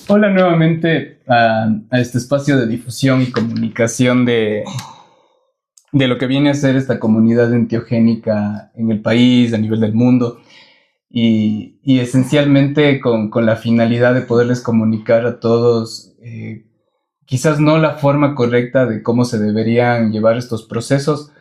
Hola nuevamente a este espacio de difusión y comunicación de lo que viene a ser esta comunidad enteogénica en el país, a nivel del mundo, y esencialmente con la finalidad de poderles comunicar a todos, quizás no la forma correcta de cómo se deberían llevar estos procesos,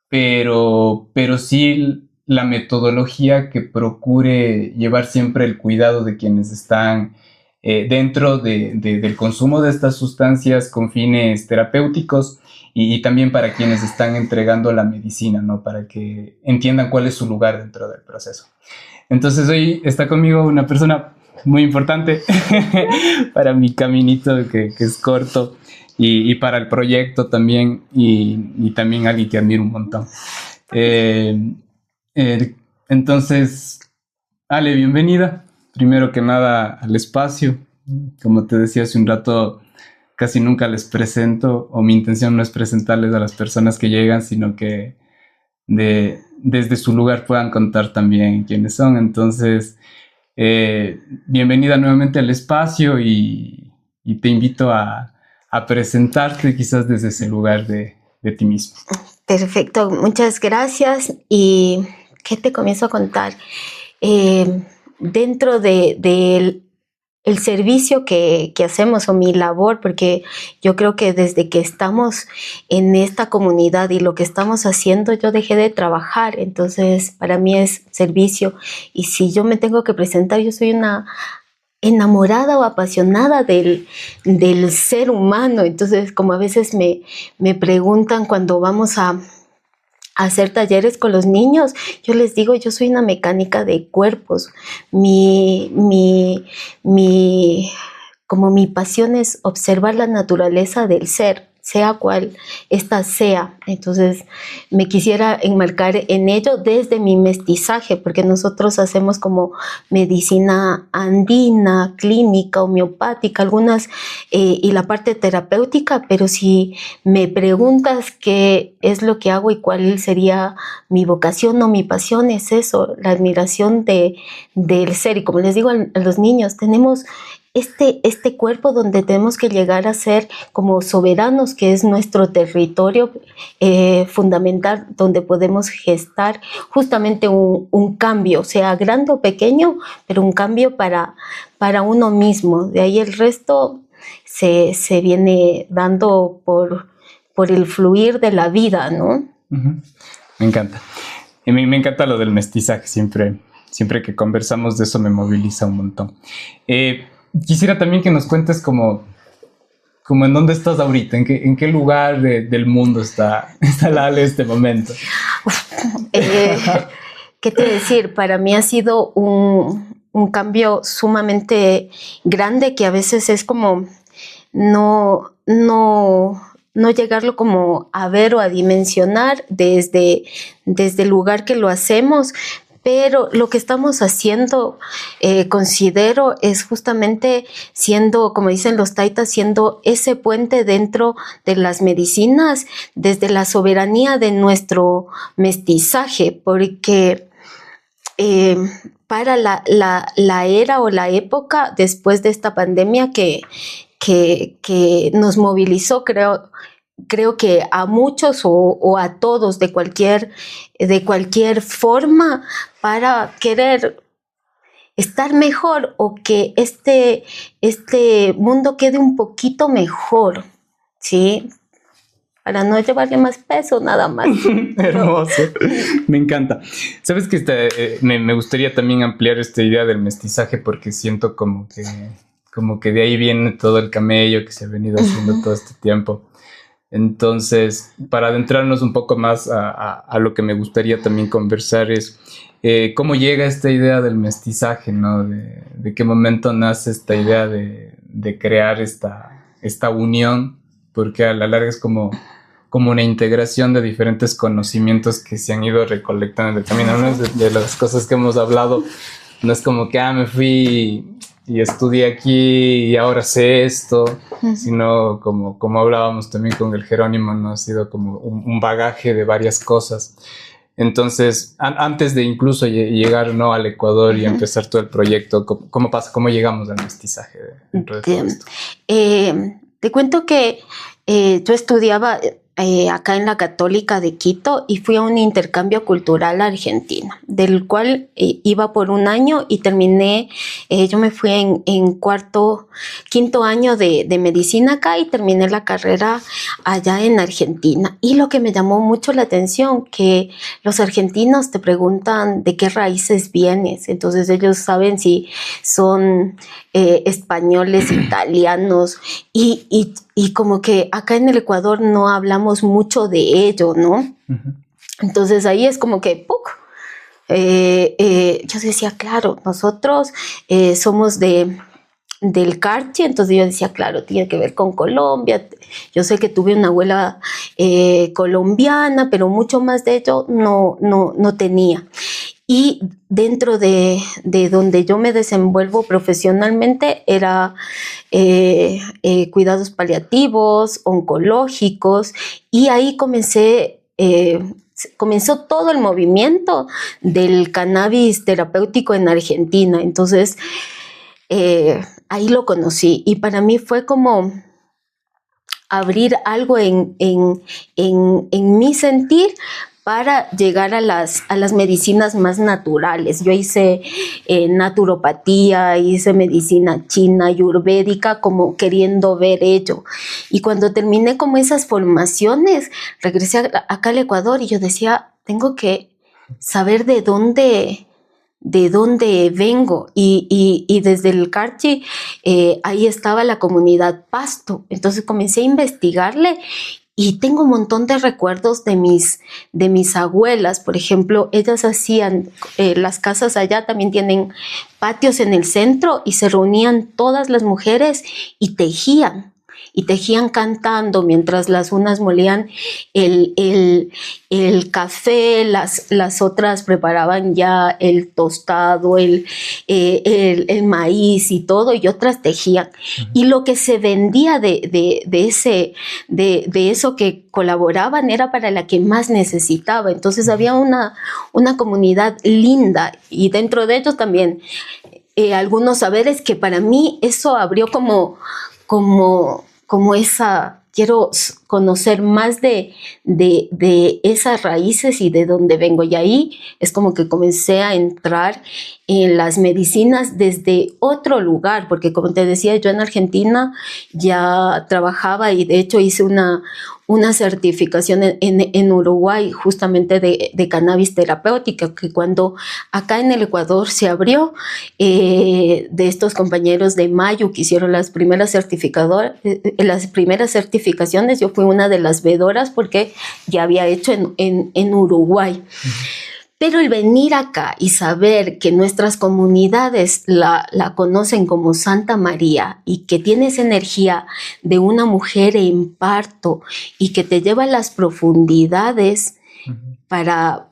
pero sí la metodología que procure llevar siempre el cuidado de quienes están dentro del consumo de estas sustancias con fines terapéuticos y también para quienes están entregando la medicina, ¿no? Para que entiendan cuál es su lugar dentro del proceso. Entonces hoy está conmigo una persona muy importante para mi caminito que es corto y para el proyecto también y también alguien que admiro un montón. Eh, entonces, Ale, bienvenida. Primero que nada al espacio. Como te decía hace un rato, casi nunca les presento, o mi intención no es presentarles a las personas que llegan, sino que desde su lugar puedan contar también quiénes son. Entonces, bienvenida nuevamente al espacio y te invito a presentarte quizás desde ese lugar de ti mismo. Perfecto, muchas gracias. ¿Y qué te comienzo a contar? Dentro del el servicio que hacemos o mi labor, porque yo creo que desde que estamos en esta comunidad y lo que estamos haciendo, yo dejé de trabajar, entonces para mí es servicio. Y si yo me tengo que presentar, yo soy una enamorada o apasionada del ser humano. Entonces, como a veces me preguntan cuando vamos a hacer talleres con los niños, yo les digo, yo soy una mecánica de cuerpos. Como mi pasión es observar la naturaleza del ser, sea cual ésta sea. Entonces me quisiera enmarcar en ello desde mi mestizaje, porque nosotros hacemos como medicina andina, clínica, homeopática, algunas, y la parte terapéutica, pero si me preguntas qué es lo que hago y cuál sería mi vocación o mi pasión, es eso, la admiración del ser. Y como les digo a los niños, tenemos este cuerpo donde tenemos que llegar a ser como soberanos, que es nuestro territorio fundamental, donde podemos gestar justamente un cambio, sea grande o pequeño, pero un cambio para uno mismo. De ahí el resto se viene dando por el fluir de la vida, ¿no? Uh-huh. Me encanta. Y me encanta lo del mestizaje, siempre que conversamos de eso me moviliza un montón. Quisiera también que nos cuentes como en dónde estás ahorita, en qué lugar del mundo está la Ale en este momento. ¿Qué te decir? Para mí ha sido un cambio sumamente grande que a veces es como no llegarlo como a ver o a dimensionar desde el lugar que lo hacemos. Pero lo que estamos haciendo, considero, es justamente siendo, como dicen los taitas, siendo ese puente dentro de las medicinas, desde la soberanía de nuestro mestizaje, porque para la era o la época después de esta pandemia que nos movilizó, creo que a muchos o a todos de cualquier forma para querer estar mejor o que este mundo quede un poquito mejor, ¿sí? Para no llevarle más peso, nada más. Hermoso, me encanta. Sabes que me gustaría también ampliar esta idea del mestizaje porque siento como que de ahí viene todo el camello que se ha venido haciendo todo este tiempo. Entonces, para adentrarnos un poco más a lo que me gustaría también conversar es cómo llega esta idea del mestizaje, ¿no? De qué momento nace esta idea de crear esta unión, porque a la larga es como una integración de diferentes conocimientos que se han ido recolectando en el camino. Una de las cosas que hemos hablado no es como que me fui y estudié aquí y ahora sé esto, sino como hablábamos también con el Jerónimo, ¿no? Ha sido como un bagaje de varias cosas. Entonces, antes de incluso llegar, ¿no?, al Ecuador y empezar todo el proyecto, ¿cómo pasa? ¿Cómo llegamos al mestizaje dentro de todo esto? Te cuento que yo estudiaba acá en la Católica de Quito y fui a un intercambio cultural a Argentina, del cual iba por un año y terminé, yo me fui en quinto año de medicina acá y terminé la carrera allá en Argentina. Y lo que me llamó mucho la atención, que los argentinos te preguntan de qué raíces vienes, entonces ellos saben si son españoles, italianos, y como que acá en el Ecuador no hablamos mucho de ello, ¿no? Uh-huh. Entonces ahí es como que ¡puc! Yo decía, claro, nosotros somos del Carchi, entonces yo decía, claro, tiene que ver con Colombia. Yo sé que tuve una abuela colombiana, pero mucho más de ello no tenía. Y dentro de donde yo me desenvuelvo profesionalmente era cuidados paliativos, oncológicos, y ahí comenzó todo el movimiento del cannabis terapéutico en Argentina. Entonces, ahí lo conocí y para mí fue como abrir algo en mi sentir para llegar a las medicinas más naturales. Yo hice naturopatía, hice medicina china, ayurvédica, como queriendo ver ello. Y cuando terminé como esas formaciones, regresé acá al Ecuador y yo decía, tengo que saber de dónde vengo, y desde el Carchi ahí estaba la comunidad Pasto. Entonces comencé a investigarle y tengo un montón de recuerdos de mis abuelas. Por ejemplo, ellas hacían, las casas allá también tienen patios en el centro y se reunían todas las mujeres y tejían cantando mientras las unas molían el café, las otras preparaban ya el tostado, el maíz y todo, y otras tejían. Uh-huh. Y lo que se vendía de eso que colaboraban era para la que más necesitaba. Entonces había una comunidad linda, y dentro de ellos también algunos saberes que para mí eso abrió como esa, quiero conocer más de esas raíces y de dónde vengo. Y ahí es como que comencé a entrar en las medicinas desde otro lugar, porque como te decía, yo en Argentina ya trabajaba y de hecho hice una certificación en Uruguay justamente de cannabis terapéutica, que cuando acá en el Ecuador se abrió, de estos compañeros de Mayu que hicieron las primeras certificaciones, yo fui una de las veedoras porque ya había hecho en Uruguay. Uh-huh. Pero el venir acá y saber que nuestras comunidades la conocen como Santa María y que tiene esa energía de una mujer en parto y que te lleva a las profundidades, uh-huh, para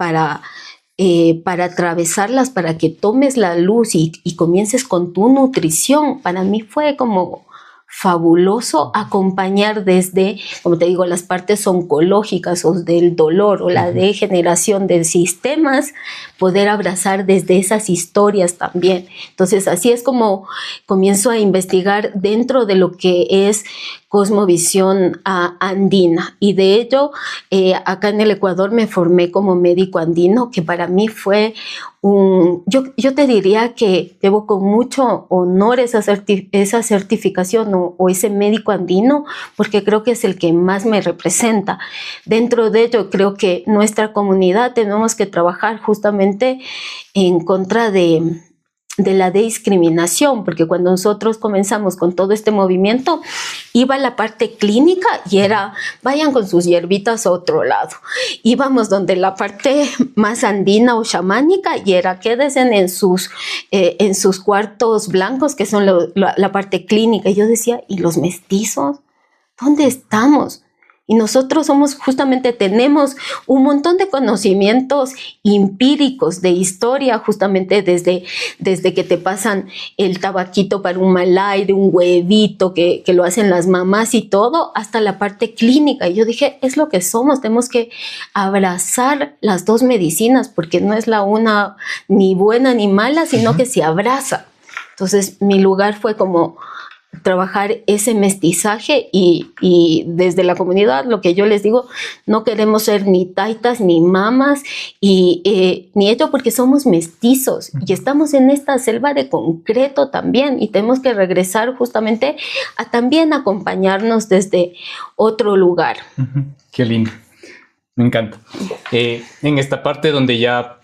atravesarlas, para que tomes la luz y comiences con tu nutrición, para mí fue como fabuloso acompañar desde, como te digo, las partes oncológicas o del dolor o la degeneración de sistemas, poder abrazar desde esas historias también. Entonces así es como comienzo a investigar dentro de lo que es cosmovisión andina, y de ello acá en el Ecuador me formé como médico andino, que para mí fue yo te diría que llevo con mucho honor esa certificación o ese médico andino, porque creo que es el que más me representa. Dentro de ello creo que nuestra comunidad tenemos que trabajar justamente en contra de la discriminación, porque cuando nosotros comenzamos con todo este movimiento, iba la parte clínica y era, vayan con sus hierbitas a otro lado. Íbamos donde la parte más andina o chamánica y era, quédense en sus cuartos blancos, que son la parte clínica. Y yo decía, ¿y los mestizos? ¿Dónde estamos? Y nosotros tenemos un montón de conocimientos empíricos de historia, justamente desde que te pasan el tabaquito para un mal aire, un huevito que lo hacen las mamás y todo, hasta la parte clínica. Y yo dije, es lo que somos, tenemos que abrazar las dos medicinas, porque no es la una ni buena ni mala, sino que se abraza. Entonces, mi lugar fue como trabajar ese mestizaje y desde la comunidad lo que yo les digo, no queremos ser ni taitas ni mamas y ni ello, porque somos mestizos y estamos en esta selva de concreto también y tenemos que regresar justamente a también acompañarnos desde otro lugar. Qué lindo, me encanta. En esta parte donde ya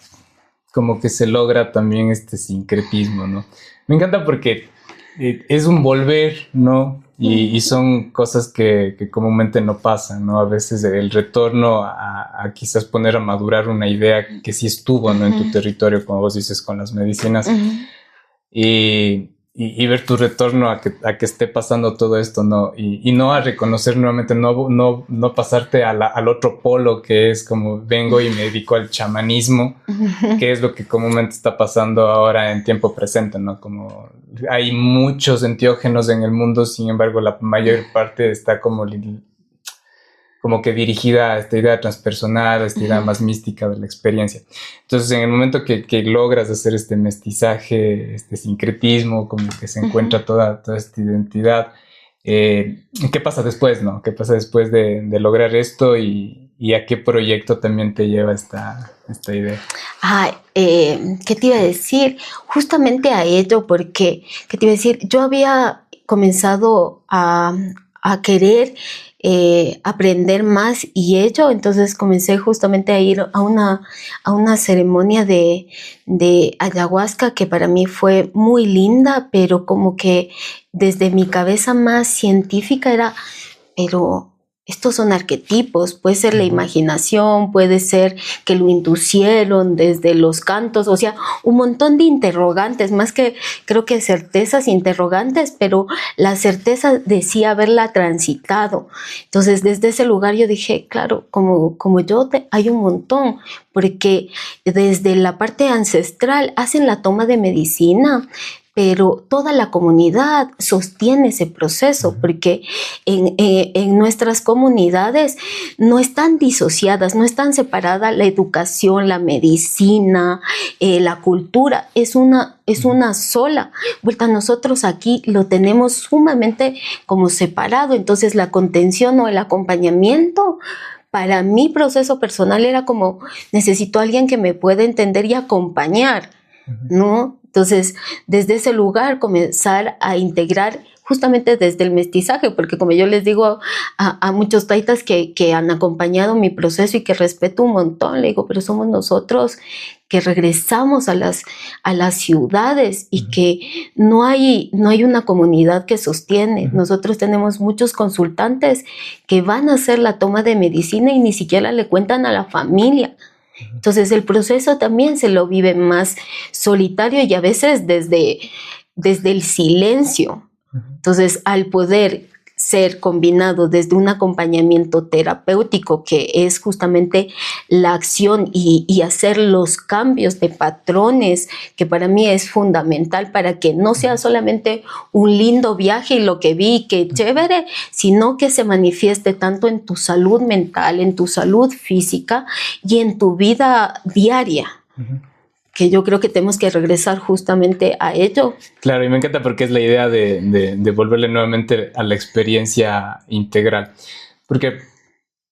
como que se logra también este sincretismo, ¿no? Me encanta porque es un volver, ¿no? Y son cosas que comúnmente no pasan, ¿no? A veces el retorno a quizás poner a madurar una idea que sí estuvo, ¿no? En tu territorio, como vos dices, con las medicinas. Y ver tu retorno a que esté pasando todo esto, ¿no? Y no a reconocer nuevamente, no pasarte al otro polo, que es como vengo y me dedico al chamanismo, que es lo que comúnmente está pasando ahora en tiempo presente, ¿no? Como hay muchos enteógenos en el mundo, sin embargo, la mayor parte está como que dirigida a esta idea transpersonal, a esta idea más mística de la experiencia. Entonces, en el momento que logras hacer este mestizaje, este sincretismo, como que se encuentra toda esta identidad, ¿qué pasa después, no? ¿Qué pasa después de lograr esto y a qué proyecto también te lleva esta idea? ¿Qué te iba a decir? Justamente a ello, porque, ¿qué te iba a decir? Yo había comenzado a querer aprender más y ello, entonces comencé justamente a ir a una ceremonia de ayahuasca que para mí fue muy linda, pero como que desde mi cabeza más científica era, pero estos son arquetipos, puede ser la imaginación, puede ser que lo inducieron desde los cantos, o sea, un montón de interrogantes, más que creo que certezas, interrogantes, pero la certeza decía haberla transitado. Entonces, desde ese lugar yo dije, claro, como yo, hay un montón, porque desde la parte ancestral hacen la toma de medicina, pero toda la comunidad sostiene ese proceso, porque en nuestras comunidades no están disociadas, no están separadas la educación, la medicina, la cultura, es una sola. Vuelta, nosotros aquí lo tenemos sumamente como separado, entonces la contención o el acompañamiento para mi proceso personal era como, necesito a alguien que me pueda entender y acompañar, ¿no? Entonces, desde ese lugar comenzar a integrar justamente desde el mestizaje, porque como yo les digo a muchos taitas que han acompañado mi proceso y que respeto un montón, le digo, pero somos nosotros que regresamos a las ciudades y que no hay una comunidad que sostiene. Nosotros tenemos muchos consultantes que van a hacer la toma de medicina y ni siquiera le cuentan a la familia. Entonces el proceso también se lo vive más solitario y a veces desde el silencio. Entonces, al poder ser combinado desde un acompañamiento terapéutico, que es justamente la acción y hacer los cambios de patrones, que para mí es fundamental para que no sea solamente un lindo viaje y lo que vi, que chévere, sino que se manifieste tanto en tu salud mental, en tu salud física y en tu vida diaria. Que yo creo que tenemos que regresar justamente a ello. Claro, y me encanta porque es la idea de volverle nuevamente a la experiencia integral. Porque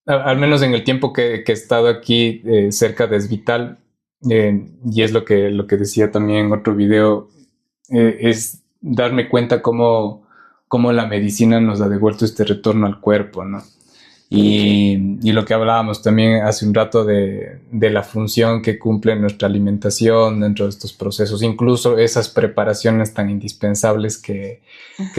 al menos en el tiempo que he estado aquí cerca de Esvital, y es lo que decía también en otro video, es darme cuenta cómo la medicina nos ha devuelto este retorno al cuerpo, ¿no? Y lo que hablábamos también hace un rato de la función que cumple nuestra alimentación dentro de estos procesos, incluso esas preparaciones tan indispensables que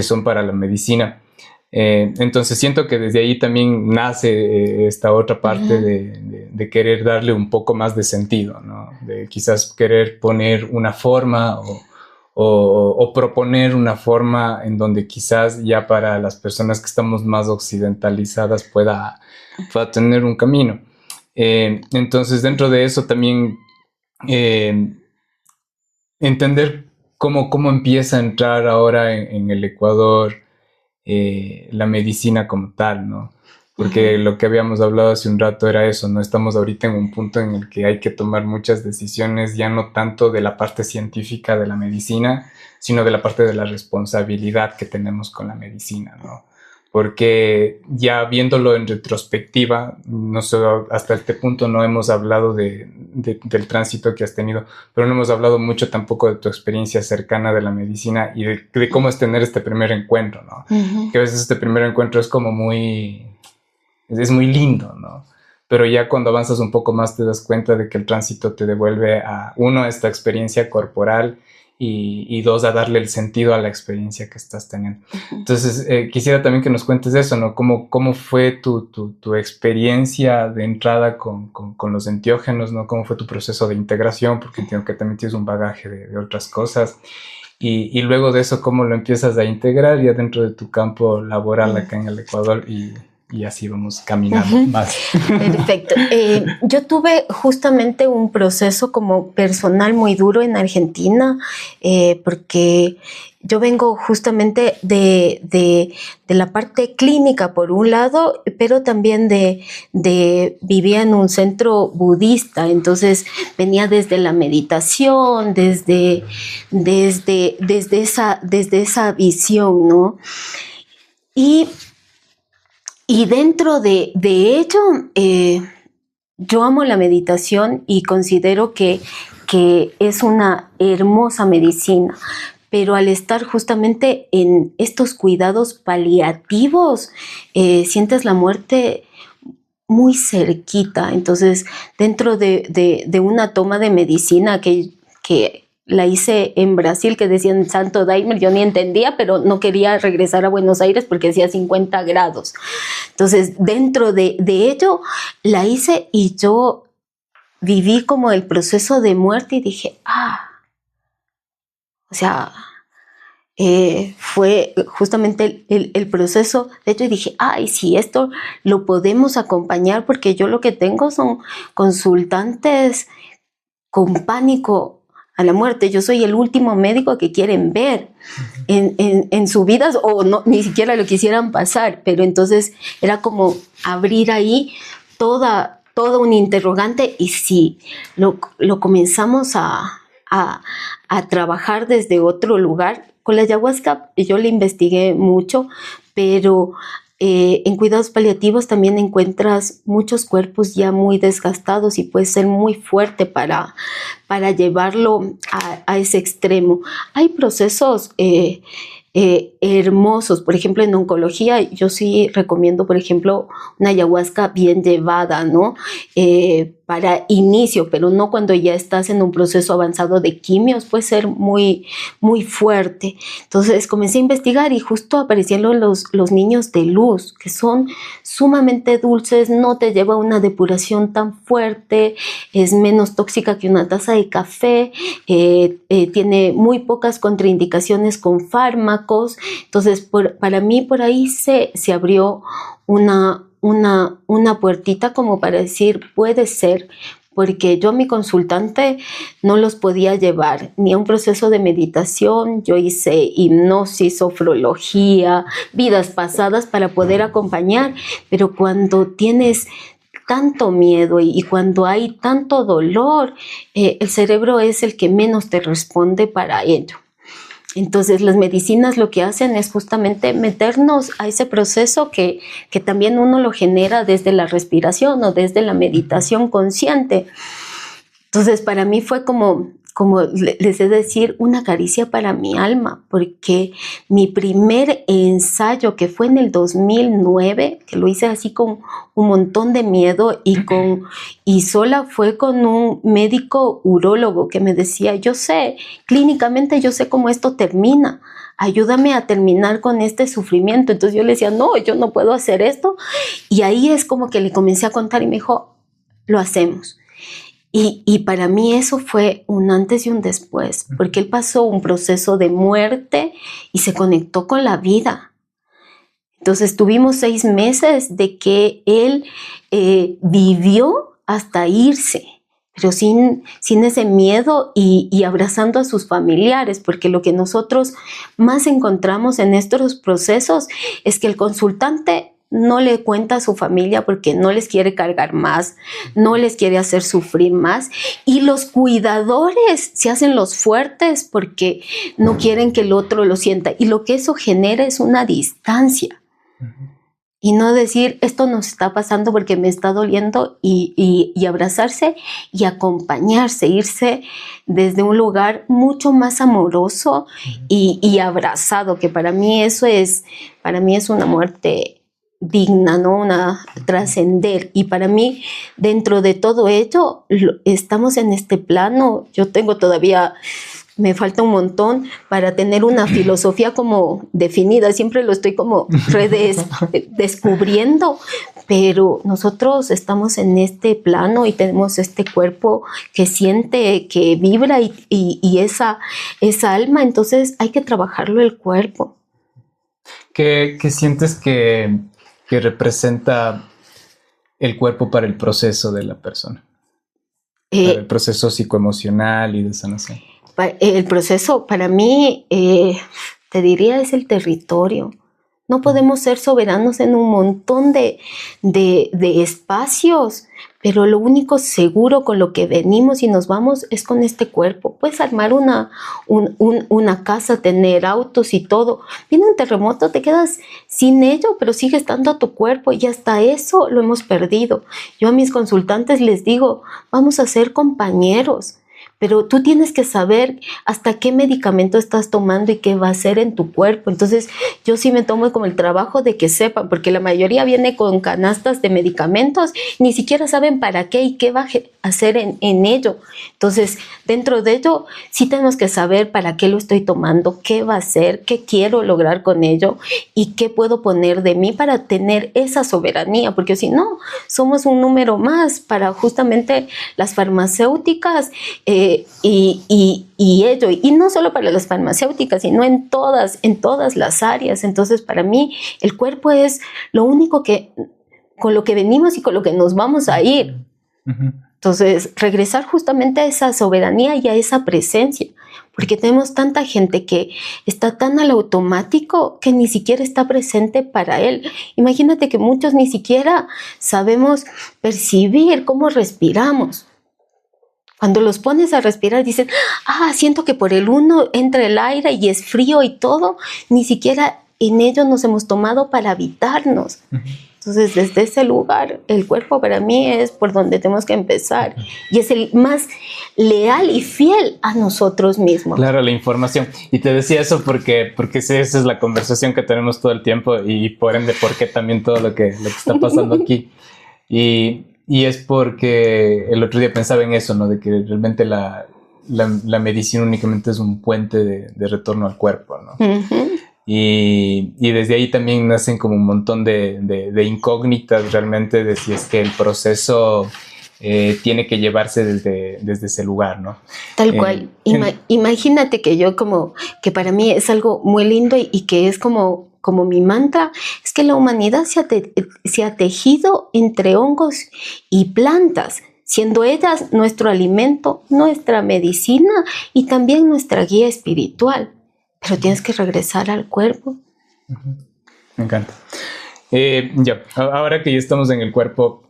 son para la medicina. Entonces siento que desde ahí también nace esta otra parte de querer darle un poco más de sentido, ¿no? De quizás querer poner una forma o proponer una forma en donde quizás ya para las personas que estamos más occidentalizadas pueda tener un camino. Entonces, dentro de eso también entender cómo empieza a entrar ahora en el Ecuador la medicina como tal, ¿no? Porque lo que habíamos hablado hace un rato era eso, ¿no? Estamos ahorita en un punto en el que hay que tomar muchas decisiones, ya no tanto de la parte científica de la medicina, sino de la parte de la responsabilidad que tenemos con la medicina, ¿no? Porque ya viéndolo en retrospectiva, no sé, hasta este punto no hemos hablado del tránsito que has tenido, pero no hemos hablado mucho tampoco de tu experiencia cercana de la medicina y de cómo es tener este primer encuentro, ¿no? Que a veces este primer encuentro es como es muy lindo, ¿no? Pero ya cuando avanzas un poco más te das cuenta de que el tránsito te devuelve a, uno, a esta experiencia corporal y dos, a darle el sentido a la experiencia que estás teniendo. Entonces, quisiera también que nos cuentes eso, ¿no? ¿Cómo fue tu experiencia de entrada con los enteógenos, ¿no? ¿Cómo fue tu proceso de integración? Porque entiendo que también tienes un bagaje de otras cosas. Y luego de eso, ¿cómo lo empiezas a integrar ya dentro de tu campo laboral acá en el Ecuador? Y así vamos caminando más. Perfecto. Yo tuve justamente un proceso como personal muy duro en Argentina, porque yo vengo justamente de la parte clínica por un lado, pero también vivía en un centro budista, entonces venía desde la meditación, desde esa visión, ¿no? Y dentro de ello, yo amo la meditación y considero que es una hermosa medicina, pero al estar justamente en estos cuidados paliativos, sientes la muerte muy cerquita. Entonces, dentro de una toma de medicina que la hice en Brasil, que decían Santo Daime, yo ni entendía, pero no quería regresar a Buenos Aires porque hacía 50 grados. Entonces, dentro de ello, la hice y yo viví como el proceso de muerte y dije, o sea, fue justamente el proceso de hecho y dije, si esto lo podemos acompañar, porque yo lo que tengo son consultantes con pánico a la muerte. Yo soy el último médico que quieren ver en su vida, o no, ni siquiera lo quisieran pasar, pero entonces era como abrir ahí toda un interrogante, y sí, lo comenzamos a trabajar desde otro lugar. Con la ayahuasca yo la investigué mucho, pero en cuidados paliativos también encuentras muchos cuerpos ya muy desgastados y puede ser muy fuerte para llevarlo a ese extremo. Hay procesos hermosos, por ejemplo, en oncología yo sí recomiendo, por ejemplo, una ayahuasca bien llevada, ¿no? Para inicio, pero no cuando ya estás en un proceso avanzado de quimios, puede ser muy, muy fuerte. Entonces comencé a investigar y justo aparecieron los niños de luz, que son sumamente dulces, no te lleva una depuración tan fuerte, es menos tóxica que una taza de café, tiene muy pocas contraindicaciones con fármacos. Entonces, para mí por ahí se abrió una puertita como para decir, puede ser, porque yo a mi consultante no los podía llevar ni a un proceso de meditación. Yo hice hipnosis, sofrología, vidas pasadas para poder acompañar, pero cuando tienes tanto miedo y cuando hay tanto dolor, el cerebro es el que menos te responde para ello. Entonces las medicinas lo que hacen es justamente meternos a ese proceso que también uno lo genera desde la respiración o desde la meditación consciente. Entonces para mí fue como les he de decir, una caricia para mi alma, porque mi primer ensayo, que fue en el 2009, que lo hice así con un montón de miedo y sola, fue con un médico urólogo que me decía, yo sé, clínicamente yo sé cómo esto termina, ayúdame a terminar con este sufrimiento. Entonces yo le decía, no, yo no puedo hacer esto. Y ahí es como que le comencé a contar y me dijo, lo hacemos. Y para mí eso fue un antes y un después, porque él pasó un proceso de muerte y se conectó con la vida. Entonces tuvimos 6 meses de que él vivió hasta irse, pero sin ese miedo y abrazando a sus familiares, porque lo que nosotros más encontramos en estos procesos es que el consultante no le cuenta a su familia porque no les quiere cargar más, no les quiere hacer sufrir más, y los cuidadores se hacen los fuertes porque no quieren que el otro lo sienta, y lo que eso genera es una distancia. Y no decir, esto nos está pasando porque me está doliendo, y abrazarse y acompañarse, irse desde un lugar mucho más amoroso y abrazado, que para mí es una muerte digna, ¿no? Una trascender. Y para mí, dentro de todo ello, estamos en este plano. Yo tengo todavía... Me falta un montón para tener una filosofía como definida. Siempre lo estoy como descubriendo, pero nosotros estamos en este plano y tenemos este cuerpo que siente, que vibra y esa alma. Entonces hay que trabajarlo el cuerpo. ¿Qué sientes que representa el cuerpo para el proceso de la persona? Para el proceso psicoemocional y de sanación. El proceso para mí, te diría, es el territorio. No podemos ser soberanos en un montón de espacios, pero lo único seguro con lo que venimos y nos vamos es con este cuerpo. Puedes armar una casa, tener autos y todo. Viene un terremoto, te quedas sin ello, pero sigue estando tu cuerpo, y hasta eso lo hemos perdido. Yo a mis consultantes les digo, vamos a ser compañeros. Pero tú tienes que saber hasta qué medicamento estás tomando y qué va a hacer en tu cuerpo. Entonces, yo sí me tomo como el trabajo de que sepan, porque la mayoría viene con canastas de medicamentos, ni siquiera saben para qué y qué va a hacer en ello. Entonces, dentro de ello, sí tenemos que saber para qué lo estoy tomando, qué va a hacer, qué quiero lograr con ello y qué puedo poner de mí para tener esa soberanía, porque si no, somos un número más para justamente las farmacéuticas, y ello, y no solo para las farmacéuticas, sino en todas las áreas. Entonces, para mí, el cuerpo es lo único con lo que venimos y con lo que nos vamos a ir. Entonces, regresar justamente a esa soberanía y a esa presencia, porque tenemos tanta gente que está tan al automático que ni siquiera está presente para él. Imagínate que muchos ni siquiera sabemos percibir cómo respiramos. Cuando los pones a respirar, dicen, siento que por el uno entra el aire y es frío y todo. Ni siquiera en ello nos hemos tomado para habitarnos. Entonces, desde ese lugar, el cuerpo para mí es por donde tenemos que empezar. Y es el más leal y fiel a nosotros mismos. Claro, la información. Y te decía eso porque sí, esa es la conversación que tenemos todo el tiempo, y por ende, por qué también todo lo que está pasando aquí. Y es porque el otro día pensaba en eso, ¿no? De que realmente la medicina únicamente es un puente de retorno al cuerpo, ¿no? Y desde ahí también nacen como un montón de incógnitas realmente de si es que el proceso tiene que llevarse desde ese lugar, ¿no? Tal cual. Imagínate que yo que para mí es algo muy lindo y que es como mi mantra, es que la humanidad se ha tejido entre hongos y plantas, siendo ellas nuestro alimento, nuestra medicina y también nuestra guía espiritual. Pero tienes que regresar al cuerpo. Me encanta. Ahora que ya estamos en el cuerpo,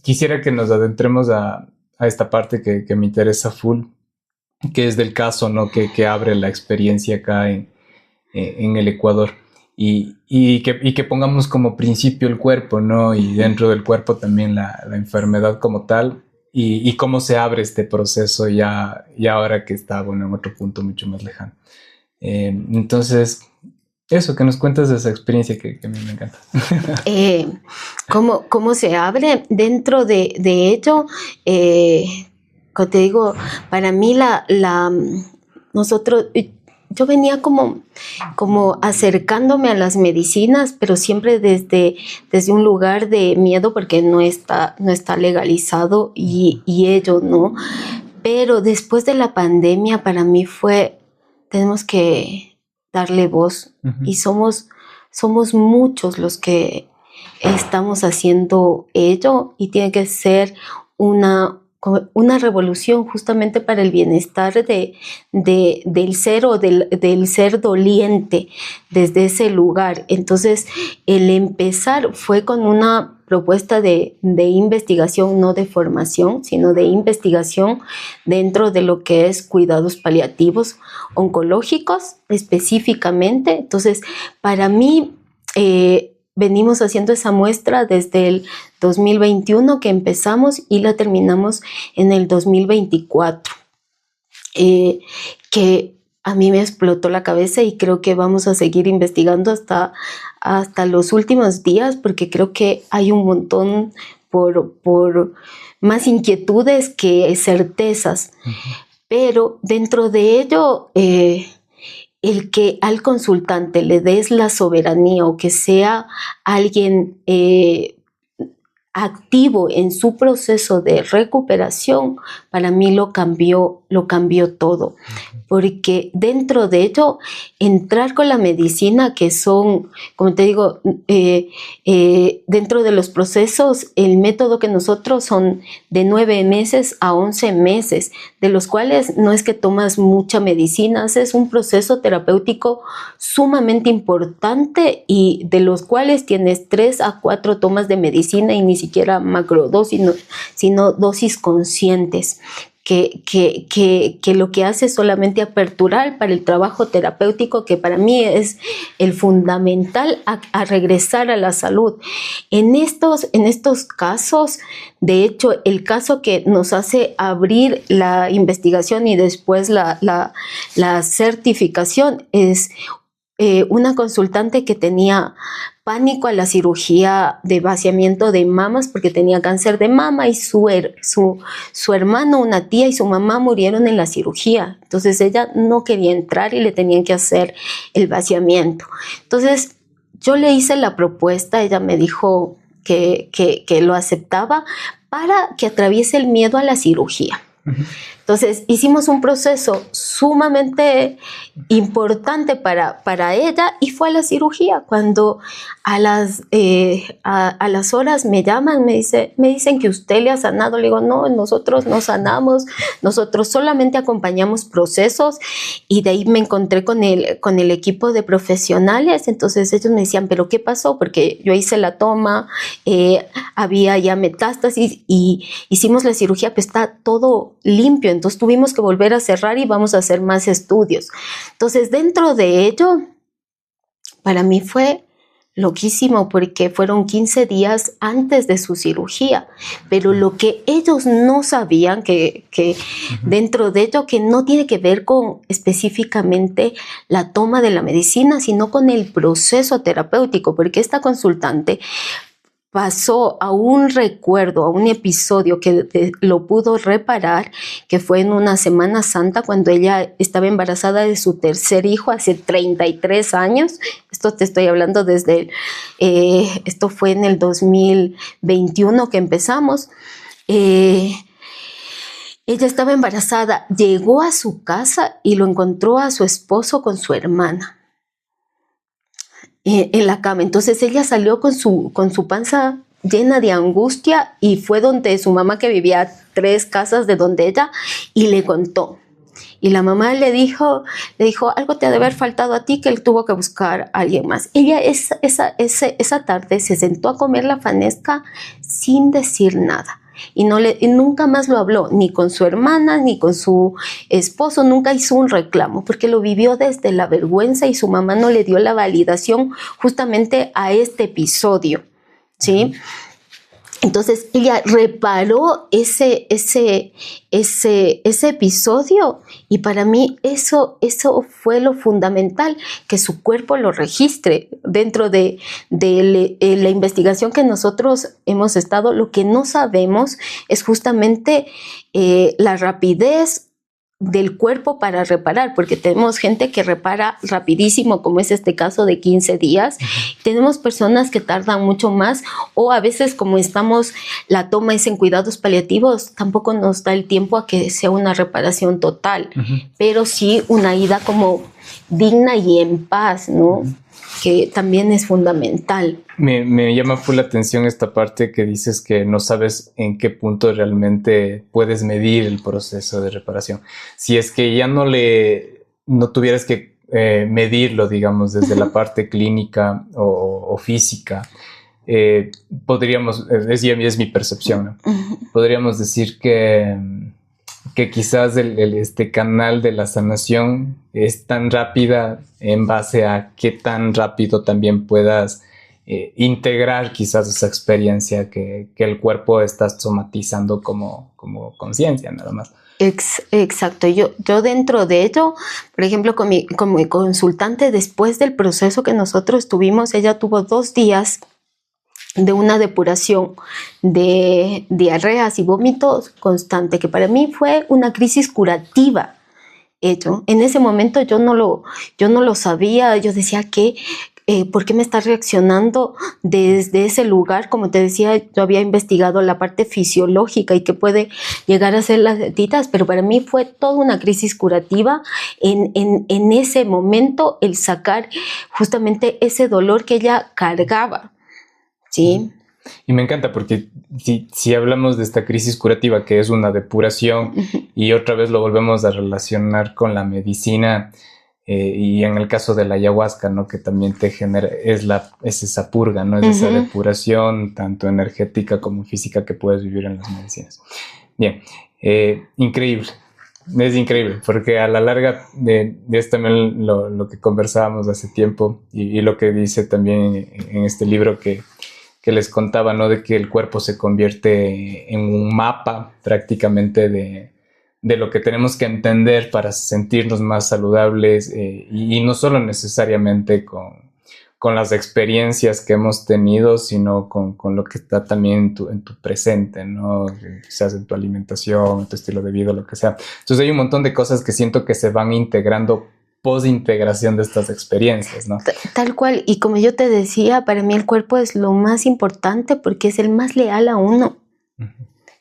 quisiera que nos adentremos a esta parte que me interesa full, que es del caso, ¿no? Que abre la experiencia acá en el Ecuador. Y que pongamos como principio el cuerpo, ¿no? Y dentro del cuerpo también la enfermedad como tal, y cómo se abre este proceso ya ahora que está, bueno, en otro punto mucho más lejano. Entonces, eso, que nos cuentas de esa experiencia que a mí me encanta. ¿Cómo se abre dentro de ello? Como te digo, para mí nosotros... yo venía como acercándome a las medicinas, pero siempre desde un lugar de miedo porque no está legalizado y ello, ¿no? Pero después de la pandemia para mí tenemos que darle voz y somos muchos los que estamos haciendo ello y tiene que ser una revolución justamente para el bienestar del ser o del ser doliente desde ese lugar. Entonces, el empezar fue con una propuesta de investigación, no de formación, sino de investigación dentro de lo que es cuidados paliativos oncológicos específicamente. Entonces, para mí, venimos haciendo esa muestra desde el 2021 que empezamos y la terminamos en el 2024, que a mí me explotó la cabeza y creo que vamos a seguir investigando hasta los últimos días porque creo que hay un montón por más inquietudes que certezas. Pero dentro de ello, el que al consultante le des la soberanía o que sea alguien activo en su proceso de recuperación, para mí lo cambió todo. Porque dentro de ello, entrar con la medicina, que son, como te digo, dentro de los procesos, el método que nosotros son de 9 meses a 11 meses, de los cuales no es que tomas mucha medicina, es un proceso terapéutico sumamente importante y de los cuales tienes 3 a 4 tomas de medicina y ni siquiera macrodosis, sino dosis conscientes. Que lo que hace es solamente aperturar para el trabajo terapéutico, que para mí es el fundamental a regresar a la salud. En estos casos, de hecho, el caso que nos hace abrir la investigación y después la certificación es una consultante que tenía pánico a la cirugía de vaciamiento de mamas porque tenía cáncer de mama y su hermano, una tía y su mamá murieron en la cirugía. Entonces ella no quería entrar y le tenían que hacer el vaciamiento. Entonces yo le hice la propuesta, ella me dijo que lo aceptaba para que atraviese el miedo a la cirugía. Entonces hicimos un proceso sumamente importante para ella y fue a la cirugía. Cuando a las horas me llaman, me dicen que usted le ha sanado. Le digo, no, nosotros no sanamos, nosotros solamente acompañamos procesos. Y de ahí me encontré con el equipo de profesionales. Entonces ellos me decían, ¿pero qué pasó? Porque yo hice la toma, había ya metástasis y hicimos la cirugía, pues está todo limpio. Entonces tuvimos que volver a cerrar y vamos a hacer más estudios. Entonces dentro de ello, para mí fue loquísimo porque fueron 15 días antes de su cirugía, pero lo que ellos no sabían que dentro de ello, que no tiene que ver con específicamente la toma de la medicina, sino con el proceso terapéutico, porque esta consultante pasó a un recuerdo, a un episodio que lo pudo reparar, que fue en una Semana Santa cuando ella estaba embarazada de su tercer hijo hace 33 años. Esto te estoy hablando esto fue en el 2021 que empezamos. Ella estaba embarazada, llegó a su casa y lo encontró a su esposo con su hermana en la cama. Entonces ella salió con su panza llena de angustia y fue donde su mamá, que vivía a 3 casas de donde ella, y le contó. Y la mamá le dijo, algo te ha de haber faltado a ti, que él tuvo que buscar a alguien más. Ella esa tarde se sentó a comer la fanesca sin decir nada. Y nunca más lo habló, ni con su hermana, ni con su esposo, nunca hizo un reclamo, porque lo vivió desde la vergüenza y su mamá no le dio la validación justamente a este episodio, ¿sí? Entonces ella reparó ese episodio y para mí eso fue lo fundamental, que su cuerpo lo registre dentro de la investigación que nosotros hemos estado. Lo que no sabemos es justamente la rapidez del cuerpo para reparar, porque tenemos gente que repara rapidísimo, como es este caso de 15 días. Tenemos personas que tardan mucho más, o a veces como la toma es en cuidados paliativos, tampoco nos da el tiempo a que sea una reparación total, pero sí una ida como digna y en paz, ¿no? Que también es fundamental. Me llama full la atención esta parte que dices que no sabes en qué punto realmente puedes medir el proceso de reparación. Si es que ya no tuvieras que medirlo, digamos, desde la parte clínica o física, podríamos, es mi percepción, ¿no? Podríamos decir que quizás este canal de la sanación es tan rápida en base a qué tan rápido también puedas integrar quizás esa experiencia que el cuerpo está somatizando como conciencia nada más. Exacto. Yo dentro de ello, por ejemplo, con mi consultante, después del proceso que nosotros tuvimos, ella tuvo 2 días de una depuración de diarreas y vómitos constante, que para mí fue una crisis curativa. En ese momento yo no lo sabía. Yo decía que ¿por qué me está reaccionando desde ese lugar? Como te decía, yo había investigado la parte fisiológica y que puede llegar a ser las ditas, pero para mí fue toda una crisis curativa en ese momento, el sacar justamente ese dolor que ella cargaba, ¿sí? Y me encanta porque si hablamos de esta crisis curativa, que es una depuración, y otra vez lo volvemos a relacionar con la medicina, y en el caso de la ayahuasca, ¿no? Que también te genera, es esa purga, ¿no? Es esa depuración tanto energética como física que puedes vivir en las medicinas. Bien, increíble. Es increíble, porque a la larga es también lo que conversábamos hace tiempo y lo que dice también en este libro que les contaba, ¿no? De que el cuerpo se convierte en un mapa prácticamente de lo que tenemos que entender para sentirnos más saludables, y no solo necesariamente con las experiencias que hemos tenido, sino con lo que está también en tu presente, ¿no? Quizás en tu alimentación, en tu estilo de vida, lo que sea. Entonces hay un montón de cosas que siento que se van integrando post-integración de estas experiencias, ¿no? Tal cual, y como yo te decía, para mí el cuerpo es lo más importante porque es el más leal a uno.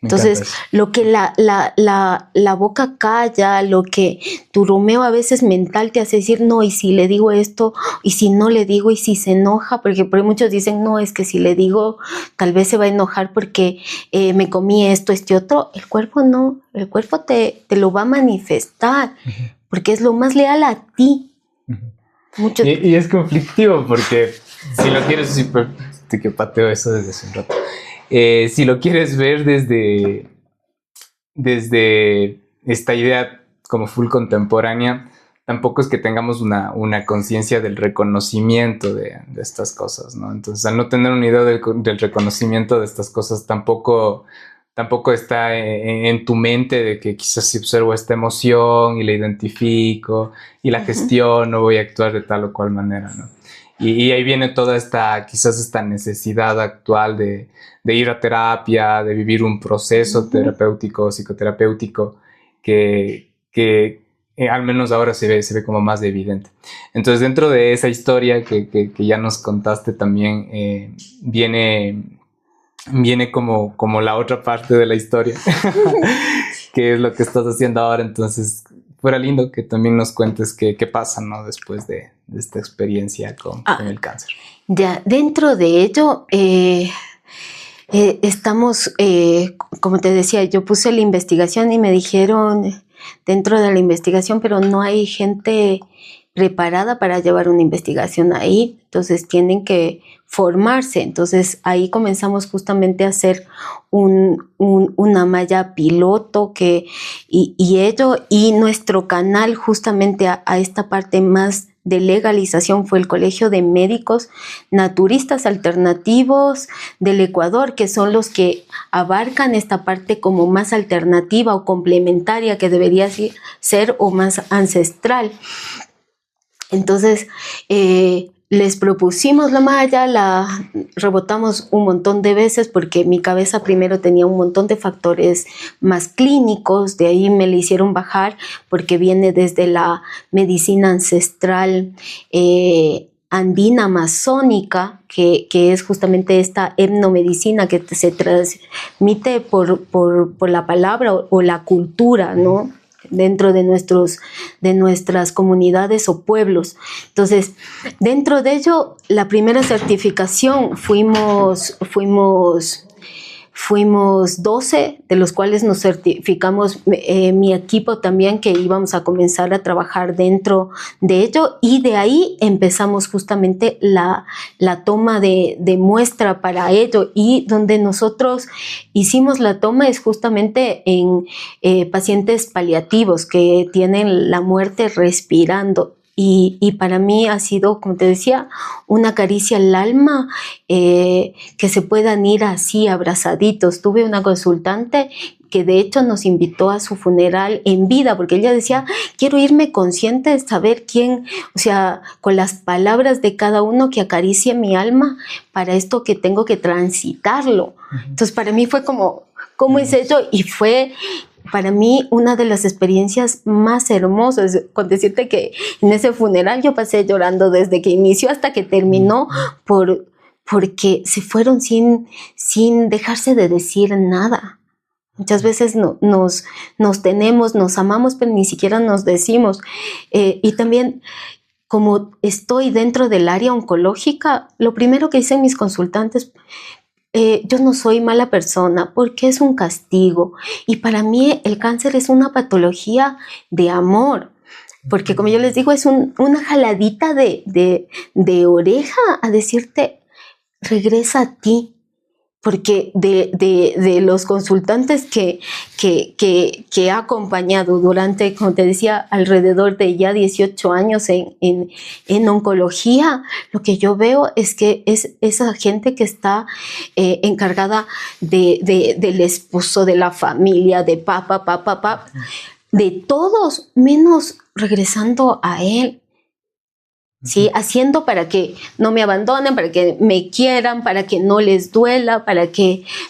Entonces, lo que la boca calla, lo que tu Romeo a veces mental te hace decir, no, y si le digo esto, y si no le digo, y si se enoja, porque por ahí muchos dicen, no, es que si le digo, tal vez se va a enojar porque me comí esto, este otro. El cuerpo no, el cuerpo te lo va a manifestar, porque es lo más leal a ti. Y es conflictivo porque si lo quieres, que pateo eso desde hace un rato. Si lo quieres ver desde esta idea como full contemporánea, tampoco es que tengamos una conciencia del reconocimiento de estas cosas, ¿no? Entonces, al no tener una idea del reconocimiento de estas cosas, tampoco está en tu mente de que quizás si observo esta emoción y la identifico y la gestiono, voy a actuar de tal o cual manera, ¿no? Y ahí viene toda quizás esta necesidad actual de ir a terapia, de vivir un proceso terapéutico, psicoterapéutico, que al menos ahora se ve como más evidente. Entonces, dentro de esa historia que ya nos contaste también, viene como la otra parte de la historia, que es lo que estás haciendo ahora. Entonces, fuera lindo que también nos cuentes qué pasa, ¿no? Después de esta experiencia con el cáncer. Ya, dentro de ello, estamos, como te decía, yo puse la investigación y me dijeron dentro de la investigación, pero no hay gente preparada para llevar una investigación ahí, entonces tienen que formarse. Entonces ahí comenzamos justamente a hacer una malla piloto y nuestro canal justamente a esta parte más de legalización fue el Colegio de Médicos Naturistas Alternativos del Ecuador, que son los que abarcan esta parte como más alternativa o complementaria que debería ser o más ancestral. Entonces, les propusimos la malla, la rebotamos un montón de veces porque mi cabeza primero tenía un montón de factores más clínicos, de ahí me le hicieron bajar porque viene desde la medicina ancestral andina amazónica, que es justamente esta etnomedicina que se transmite por la palabra o la cultura, ¿no? Dentro de nuestras comunidades o pueblos. Entonces, dentro de ello, la primera certificación fuimos 12, de los cuales nos certificamos mi equipo también, que íbamos a comenzar a trabajar dentro de ello, y de ahí empezamos justamente la toma de muestra para ello, y donde nosotros hicimos la toma es justamente en pacientes paliativos que tienen la muerte respirando. Y para mí ha sido, como te decía, una caricia al alma, que se puedan ir así abrazaditos. Tuve una consultante que de hecho nos invitó a su funeral en vida, porque ella decía, quiero irme consciente de saber quién, o sea, con las palabras de cada uno que acaricie mi alma para esto que tengo que transitarlo. Entonces para mí fue como, ¿cómo es ello? Y fue para mí una de las experiencias más hermosas, con decirte que en ese funeral yo pasé llorando desde que inició hasta que terminó, porque se fueron sin dejarse de decir nada. Muchas veces nos tenemos, nos amamos, pero ni siquiera nos decimos. Y también, como estoy dentro del área oncológica, lo primero que dicen mis consultantes, yo no soy mala persona porque es un castigo, y para mí el cáncer es una patología de amor, porque como yo les digo, es una jaladita de oreja a decirte, regresa a ti. Porque de los consultantes que he acompañado durante, como te decía, alrededor de ya 18 años en oncología, lo que yo veo es que es esa gente que está encargada del esposo, de la familia, de papá, de todos, menos regresando a él. ¿Sí? Haciendo para que no me abandonen, para que me quieran, para que no les duela,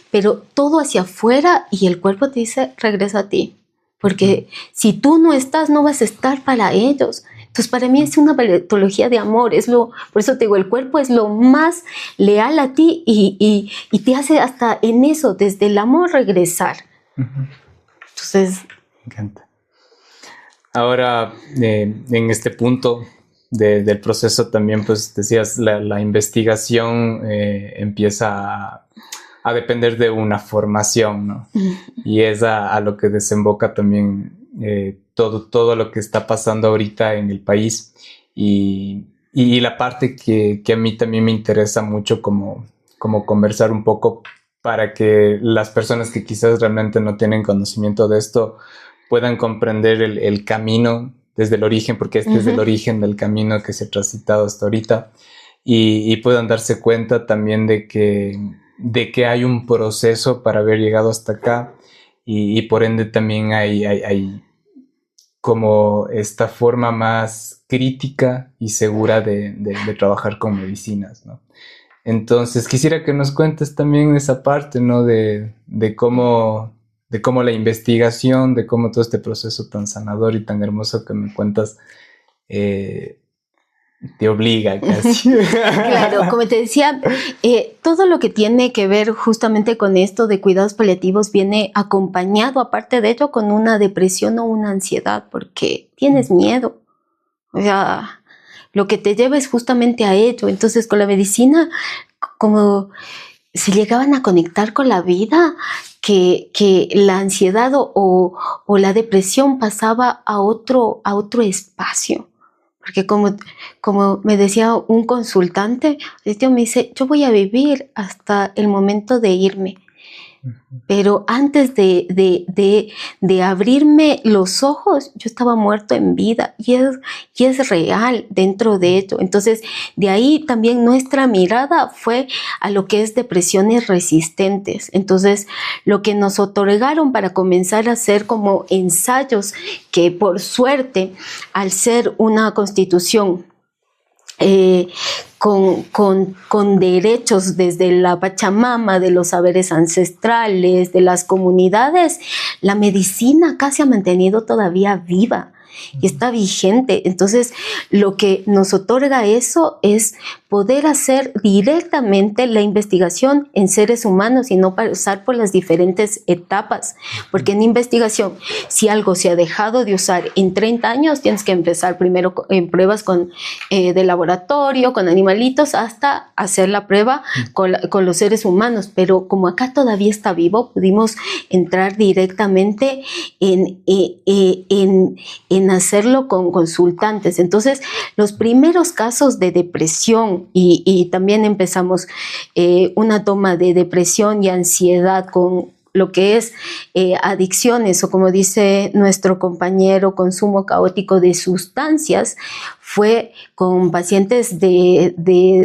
pero todo hacia afuera, y el cuerpo te dice, regresa a ti, porque si tú no estás, no vas a estar para ellos. Entonces para mí es una patología de amor, por eso te digo, el cuerpo es lo más leal a ti, y te hace hasta en eso, desde el amor, regresar. Entonces... Me encanta. Ahora, en este punto del proceso también, pues decías, la investigación empieza a depender de una formación, ¿no? Y es a lo que desemboca también todo lo que está pasando ahorita en el país, y la parte que a mí también me interesa mucho como conversar un poco, para que las personas que quizás realmente no tienen conocimiento de esto puedan comprender el camino desde el origen, porque este es el origen del camino que se ha transitado hasta ahorita, y puedan darse cuenta también de que hay un proceso para haber llegado hasta acá, y por ende también hay como esta forma más crítica y segura de trabajar con medicinas, ¿no? Entonces quisiera que nos cuentes también esa parte, ¿no? De cómo la investigación, de cómo todo este proceso tan sanador y tan hermoso que me cuentas te obliga casi. Claro, como te decía, todo lo que tiene que ver justamente con esto de cuidados paliativos viene acompañado, aparte de ello, con una depresión o una ansiedad, porque tienes miedo. O sea, lo que te lleva es justamente a ello. Entonces, con la medicina, como se llegaban a conectar con la vida, que la ansiedad o la depresión pasaba a otro espacio. Porque como me decía un consultante, me dice, yo voy a vivir hasta el momento de irme. Pero antes de abrirme los ojos, yo estaba muerto en vida, y es real dentro de ello. Entonces, de ahí también nuestra mirada fue a lo que es depresiones resistentes. Entonces, lo que nos otorgaron para comenzar a hacer como ensayos, que por suerte, al ser una constitución con derechos desde la Pachamama, de los saberes ancestrales, de las comunidades, la medicina acá se ha mantenido todavía viva y está vigente. Entonces, lo que nos otorga eso es poder hacer directamente la investigación en seres humanos y no pasar por las diferentes etapas. Porque en investigación, si algo se ha dejado de usar en 30 años, tienes que empezar primero en pruebas de laboratorio, con animalitos, hasta hacer la prueba con los seres humanos. Pero como acá todavía está vivo, pudimos entrar directamente en hacerlo con consultantes. Entonces, los primeros casos de depresión, y también empezamos una toma de depresión y ansiedad con lo que es adicciones, o como dice nuestro compañero, consumo caótico de sustancias, fue con pacientes de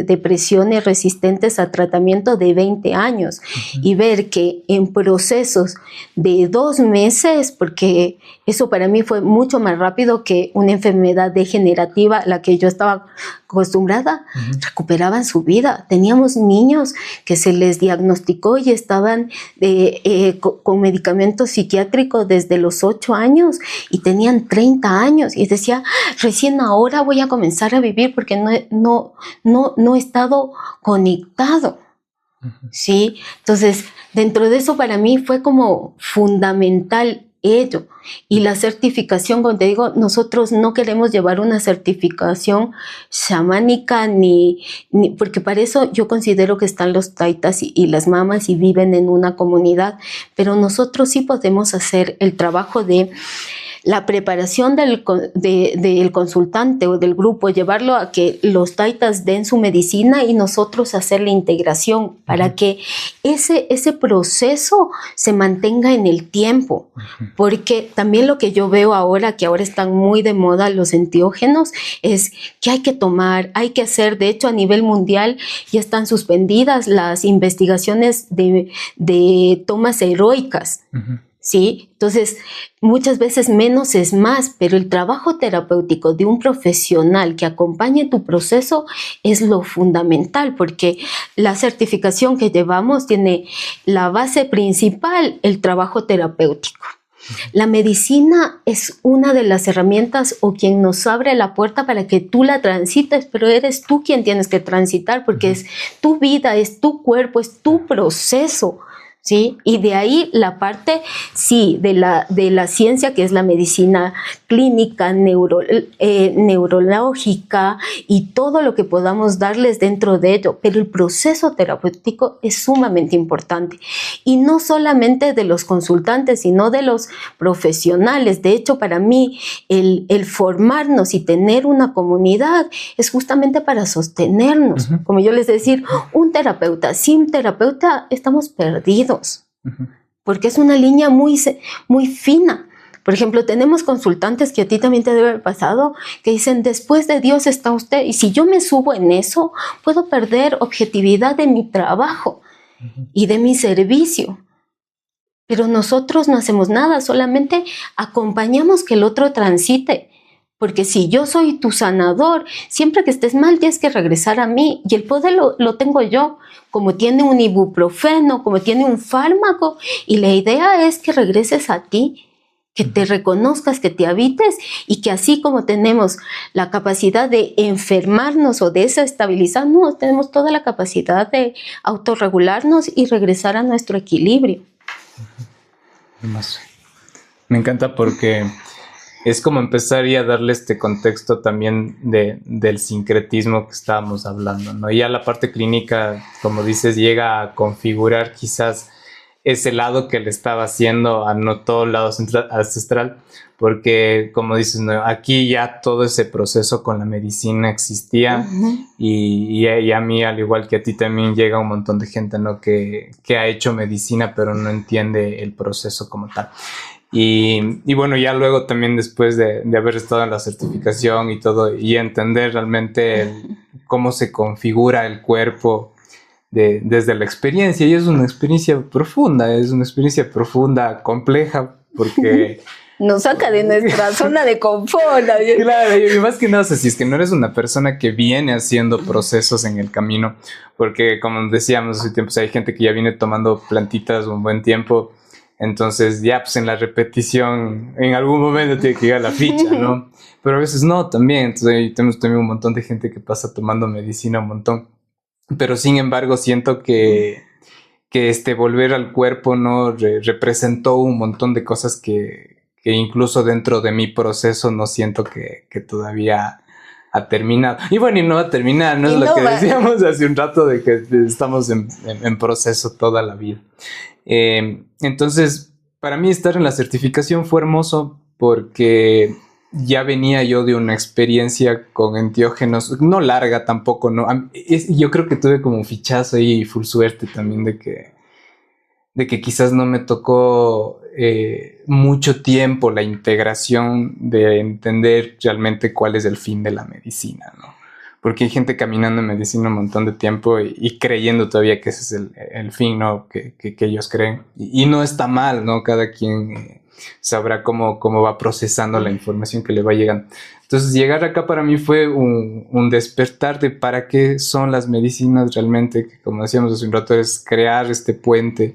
depresiones resistentes a tratamiento de 20 años. Y ver que en procesos de 2 meses, porque eso para mí fue mucho más rápido que una enfermedad degenerativa a la que yo estaba acostumbrada, recuperaban su vida. Teníamos niños que se les diagnosticó y estaban con medicamentos psiquiátricos desde los 8 años y tenían 30 años. Y decía, recién ahora voy a comenzar a vivir porque no he estado conectado. ¿Sí? Entonces, dentro de eso para mí fue como fundamental ello. Y la certificación, como te digo, nosotros no queremos llevar una certificación chamánica porque para eso yo considero que están los taitas y las mamas y viven en una comunidad, pero nosotros sí podemos hacer el trabajo de la preparación del consultante o del grupo, llevarlo a que los taitas den su medicina y nosotros hacer la integración para que ese proceso se mantenga en el tiempo. Porque también lo que yo veo ahora, que ahora están muy de moda los enteógenos, es que hay que tomar, hay que hacer. De hecho, a nivel mundial ya están suspendidas las investigaciones de tomas heroicas. ¿Sí? Entonces, muchas veces menos es más, pero el trabajo terapéutico de un profesional que acompañe tu proceso es lo fundamental, porque la certificación que llevamos tiene la base principal, el trabajo terapéutico. La medicina es una de las herramientas o quien nos abre la puerta para que tú la transites, pero eres tú quien tienes que transitar, porque es tu vida, es tu cuerpo, es tu proceso. ¿Sí? Y de ahí la parte, sí, de la ciencia, que es la medicina clínica, neurológica y todo lo que podamos darles dentro de ello. Pero el proceso terapéutico es sumamente importante. Y no solamente de los consultantes, sino de los profesionales. De hecho, para mí, el formarnos y tener una comunidad es justamente para sostenernos. Como yo les decía, un terapeuta, sin terapeuta estamos perdidos. Porque es una línea muy fina. Por ejemplo, tenemos consultantes que a ti también te debe haber pasado, que dicen, después de Dios está usted, y si yo me subo en eso, puedo perder objetividad de mi trabajo y de mi servicio. Pero nosotros no hacemos nada, solamente acompañamos que el otro transite. Porque si yo soy tu sanador, siempre que estés mal tienes que regresar a mí, y el poder lo tengo yo, como tiene un ibuprofeno, como tiene un fármaco, y la idea es que regreses a ti, que te reconozcas, que te habites, y que así como tenemos la capacidad de enfermarnos o desestabilizarnos, tenemos toda la capacidad de autorregularnos y regresar a nuestro equilibrio. Me encanta porque es como empezar ya a darle este contexto también del sincretismo que estábamos hablando, ¿no? Ya la parte clínica, como dices, llega a configurar quizás ese lado que le estaba haciendo a no todo el lado ancestral, porque como dices, ¿no? Aquí ya todo ese proceso con la medicina existía y a mí, al igual que a ti, también llega un montón de gente, ¿no? que ha hecho medicina pero no entiende el proceso como tal. Y bueno, ya luego también después de haber estado en la certificación y todo, y entender realmente cómo se configura el cuerpo desde la experiencia, y es una experiencia profunda, compleja, porque nos saca de nuestra zona de confort. Claro, y más que nada, o sea, si es que no eres una persona que viene haciendo procesos en el camino, porque como decíamos hace tiempo, o sea, hay gente que ya viene tomando plantitas un buen tiempo, entonces ya pues en la repetición en algún momento tiene que llegar la ficha, ¿no? Pero a veces no también, entonces ahí tenemos también un montón de gente que pasa tomando medicina un montón, pero sin embargo siento que volver al cuerpo no representó un montón de cosas que incluso dentro de mi proceso no siento que todavía ha terminado. Y bueno, y no va a terminar, no es lo que decíamos hace un rato de que estamos en proceso toda la vida. Entonces, para mí estar en la certificación fue hermoso porque ya venía yo de una experiencia con enteógenos, no larga tampoco, ¿no? Yo creo que tuve como un fichazo ahí y full suerte también de que quizás no me tocó mucho tiempo la integración de entender realmente cuál es el fin de la medicina, ¿no? Porque hay gente caminando en medicina un montón de tiempo y creyendo todavía que ese es el fin, ¿no? Que ellos creen. Y no está mal, ¿no? Cada quien sabrá cómo va procesando la información que le va llegando. Entonces, llegar acá para mí fue un despertar de para qué son las medicinas realmente, que como decíamos hace un rato, es crear este puente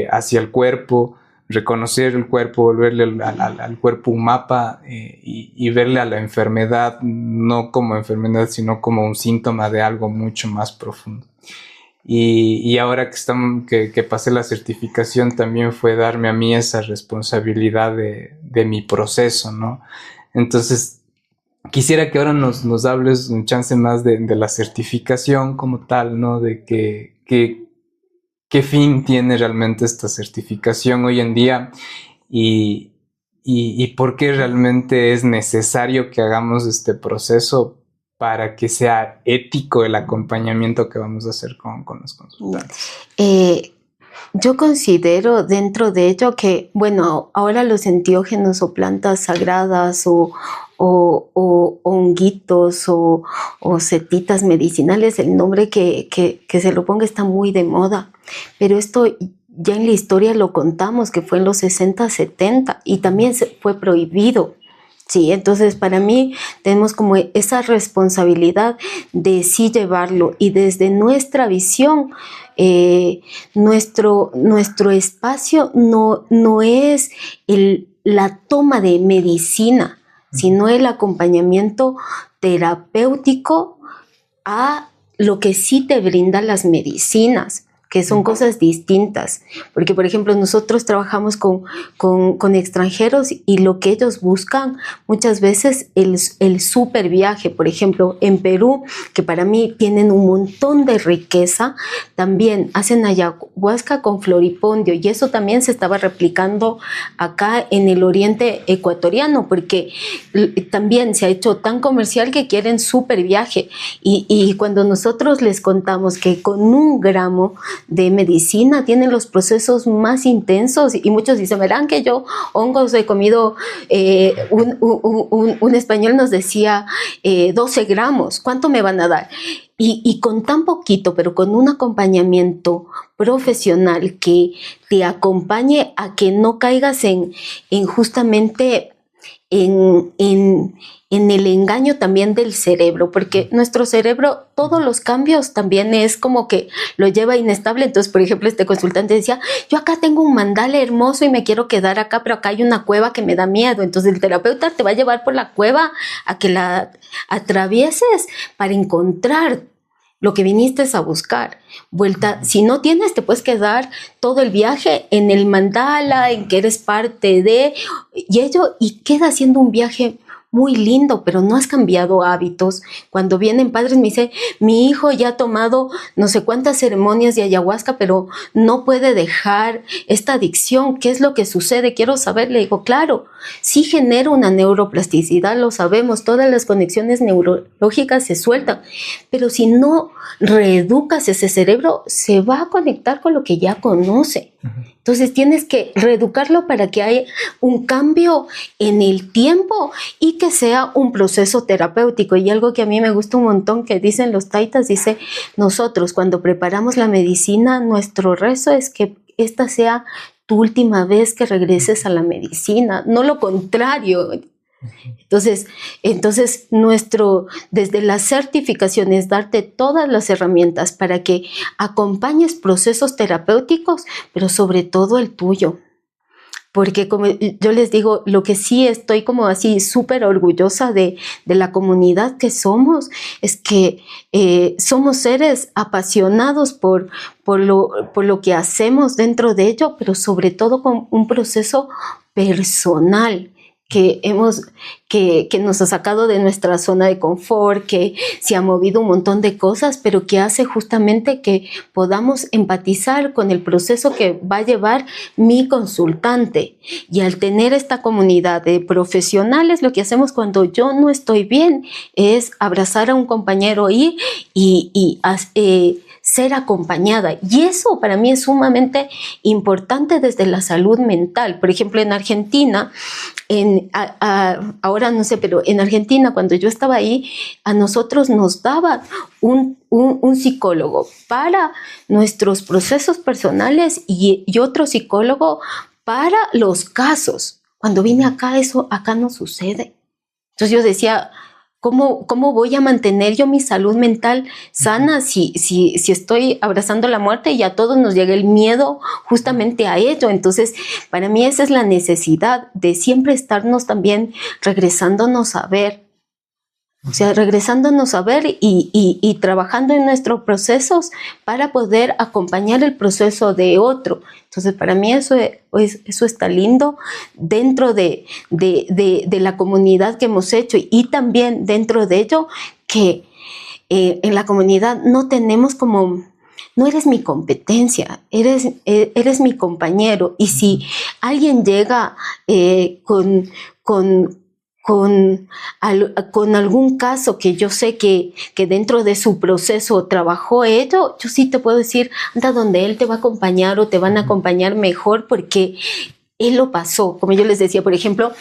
hacia el cuerpo, reconocer el cuerpo, volverle al cuerpo un mapa y verle a la enfermedad no como enfermedad, sino como un síntoma de algo mucho más profundo. Y ahora que pasé la certificación también fue darme a mí esa responsabilidad de mi proceso, ¿no? Entonces, quisiera que ahora nos hables un chance más de la certificación como tal, ¿no? De qué fin tiene realmente esta certificación hoy en día y por qué realmente es necesario que hagamos este proceso para que sea ético el acompañamiento que vamos a hacer con los consultantes. Yo considero dentro de ello que, bueno, ahora los enteógenos o plantas sagradas o honguitos o setitas medicinales, el nombre que se lo ponga está muy de moda, pero esto ya en la historia lo contamos que fue en los 60, 70 y también fue prohibido. Sí, entonces para mí tenemos como esa responsabilidad de sí llevarlo y desde nuestra visión, nuestro espacio no es la toma de medicina, sino el acompañamiento terapéutico a lo que sí te brindan las medicinas, que son cosas distintas, porque por ejemplo nosotros trabajamos con extranjeros y lo que ellos buscan muchas veces el super viaje, por ejemplo en Perú, que para mí tienen un montón de riqueza, también hacen ayahuasca con floripondio y eso también se estaba replicando acá en el oriente ecuatoriano, porque también se ha hecho tan comercial que quieren super viaje y cuando nosotros les contamos que con 1 gramo de medicina tienen los procesos más intensos y muchos dicen, verán que yo hongos he comido, un español nos decía 12 gramos, ¿cuánto me van a dar? Y con tan poquito, pero con un acompañamiento profesional que te acompañe a que no caigas en justamente en el engaño también del cerebro, porque nuestro cerebro, todos los cambios también es como que lo lleva inestable. Entonces, por ejemplo, este consultante decía, yo acá tengo un mandala hermoso y me quiero quedar acá, pero acá hay una cueva que me da miedo. Entonces el terapeuta te va a llevar por la cueva a que la atravieses para encontrar lo que viniste a buscar. Vuelta, si no tienes, te puedes quedar todo el viaje en el mandala, en que eres parte de, y queda siendo un viaje muy lindo, pero no has cambiado hábitos. Cuando vienen padres me dicen, mi hijo ya ha tomado no sé cuántas ceremonias de ayahuasca, pero no puede dejar esta adicción. ¿Qué es lo que sucede? Quiero saber. Le digo, claro, sí genera una neuroplasticidad, lo sabemos, todas las conexiones neurológicas se sueltan, pero si no reeducas ese cerebro, se va a conectar con lo que ya conoce. Entonces tienes que reeducarlo para que haya un cambio en el tiempo y que sea un proceso terapéutico. Y algo que a mí me gusta un montón que dicen los taitas, dice, nosotros cuando preparamos la medicina, nuestro rezo es que esta sea tu última vez que regreses a la medicina, no lo contrario. Entonces desde las certificaciones, darte todas las herramientas para que acompañes procesos terapéuticos, pero sobre todo el tuyo. Porque como yo les digo, lo que sí estoy como así súper orgullosa de la comunidad que somos, es que somos seres apasionados por lo que hacemos dentro de ello, pero sobre todo con un proceso personal que nos ha sacado de nuestra zona de confort, que se ha movido un montón de cosas, pero que hace justamente que podamos empatizar con el proceso que va a llevar mi consultante. Y al tener esta comunidad de profesionales, lo que hacemos cuando yo no estoy bien es abrazar a un compañero y ser acompañada. Y eso para mí es sumamente importante desde la salud mental. Por ejemplo, en Argentina, ahora no sé, pero en Argentina cuando yo estaba ahí, a nosotros nos daban un psicólogo para nuestros procesos personales y otro psicólogo para los casos. Cuando vine acá, eso acá no sucede. Entonces yo decía, ¿cómo voy a mantener yo mi salud mental sana si estoy abrazando la muerte y a todos nos llega el miedo justamente a ello? Entonces, para mí esa es la necesidad de siempre estarnos también regresándonos a ver. O sea, regresándonos a ver y trabajando en nuestros procesos para poder acompañar el proceso de otro. Entonces, para mí eso está lindo dentro de la comunidad que hemos hecho y también dentro de ello que en la comunidad no tenemos como... No eres mi competencia, eres mi compañero. Y si alguien llega con algún caso que yo sé que dentro de su proceso trabajó ello, yo sí te puedo decir, anda donde él te va a acompañar o te van a acompañar mejor porque él lo pasó. Como yo les decía, por ejemplo,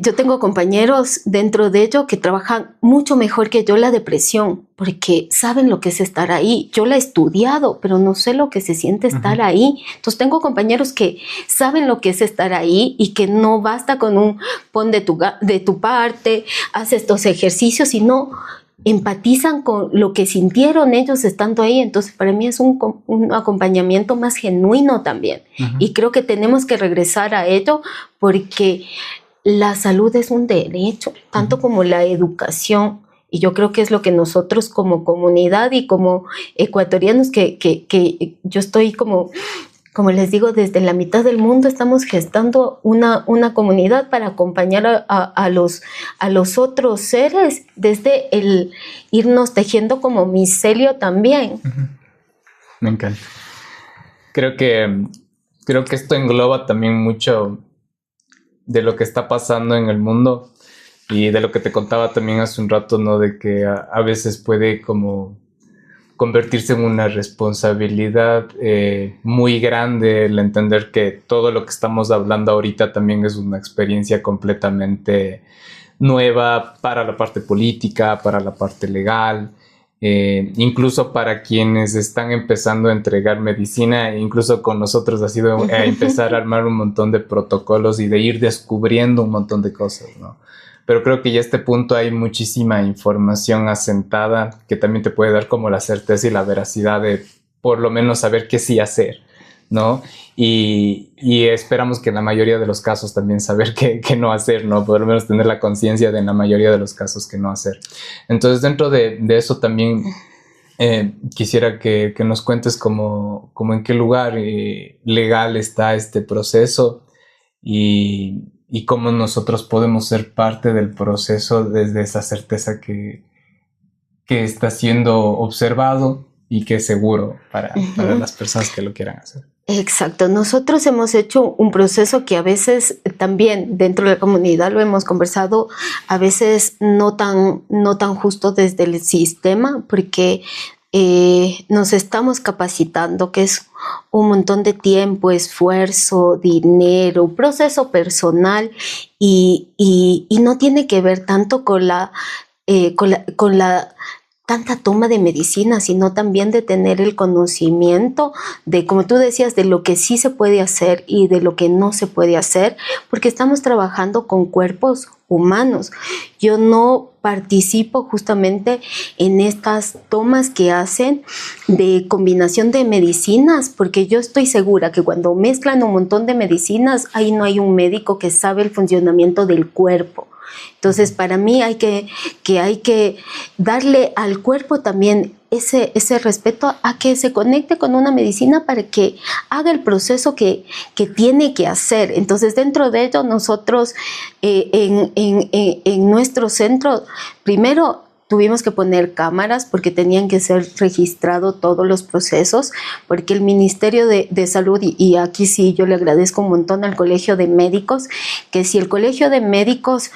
yo tengo compañeros dentro de ello que trabajan mucho mejor que yo la depresión, porque saben lo que es estar ahí. Yo la he estudiado, pero no sé lo que se siente estar ahí. Entonces tengo compañeros que saben lo que es estar ahí y que no basta con un pon de tu parte, haz estos ejercicios, sino empatizan con lo que sintieron ellos estando ahí. Entonces para mí es un acompañamiento más genuino también. Y creo que tenemos que regresar a ello porque la salud es un derecho, tanto como la educación. Y yo creo que es lo que nosotros como comunidad y como ecuatorianos, que yo estoy como les digo, desde la mitad del mundo estamos gestando una comunidad para acompañar a los otros seres desde el irnos tejiendo como micelio también. Me encanta. Creo que esto engloba también mucho de lo que está pasando en el mundo y de lo que te contaba también hace un rato, ¿no? De que a veces puede como convertirse en una responsabilidad muy grande el entender que todo lo que estamos hablando ahorita también es una experiencia completamente nueva para la parte política, para la parte legal, incluso para quienes están empezando a entregar medicina. Incluso con nosotros ha sido empezar a armar un montón de protocolos y de ir descubriendo un montón de cosas, ¿no? Pero creo que ya a este punto hay muchísima información asentada que también te puede dar como la certeza y la veracidad de por lo menos saber qué sí hacer, ¿no? Y esperamos que en la mayoría de los casos también saber qué no hacer, ¿no? Por lo menos tener la conciencia de en la mayoría de los casos qué no hacer. Entonces, dentro de eso también quisiera que nos cuentes como en qué lugar legal está este proceso y cómo nosotros podemos ser parte del proceso desde esa certeza que está siendo observado y que es seguro para las personas que lo quieran hacer. Exacto. Nosotros hemos hecho un proceso que a veces también dentro de la comunidad lo hemos conversado, a veces no tan justo desde el sistema, porque nos estamos capacitando, que es un montón de tiempo, esfuerzo, dinero, proceso personal y no tiene que ver tanto con la tanta toma de medicina, sino también de tener el conocimiento de, como tú decías, de lo que sí se puede hacer y de lo que no se puede hacer, porque estamos trabajando con cuerpos humanos. Yo no participo justamente en estas tomas que hacen de combinación de medicinas, porque yo estoy segura que cuando mezclan un montón de medicinas, ahí no hay un médico que sabe el funcionamiento del cuerpo. Entonces, para mí hay que darle al cuerpo también ese respeto a que se conecte con una medicina para que haga el proceso que tiene que hacer. Entonces, dentro de ello, nosotros en nuestro centro, primero tuvimos que poner cámaras porque tenían que ser registrados todos los procesos, porque el Ministerio de Salud, y aquí sí yo le agradezco un montón al Colegio de Médicos, que si el Colegio de Médicos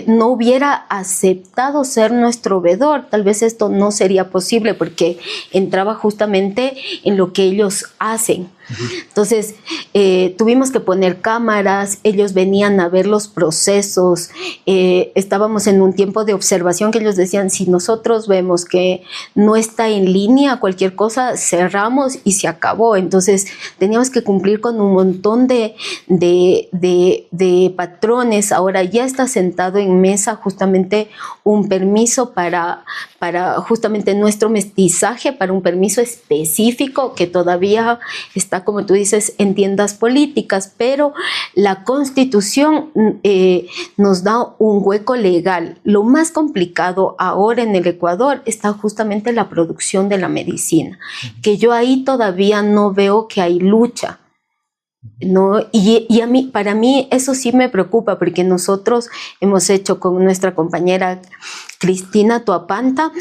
no hubiera aceptado ser nuestro vedor, tal vez esto no sería posible porque entraba justamente en lo que ellos hacen. Entonces, tuvimos que poner cámaras, ellos venían a ver los procesos, estábamos en un tiempo de observación que ellos decían, si nosotros vemos que no está en línea cualquier cosa, cerramos y se acabó. Entonces, teníamos que cumplir con un montón de patrones. Ahora ya está sentado en mesa justamente un permiso para justamente nuestro mestizaje, para un permiso específico que todavía está, como tú dices, en tiendas políticas, pero la Constitución nos da un hueco legal. Lo más complicado ahora en el Ecuador está justamente la producción de la medicina, que yo ahí todavía no veo que hay lucha. No, y para mí eso sí me preocupa, porque nosotros hemos hecho con nuestra compañera Cristina Toapanta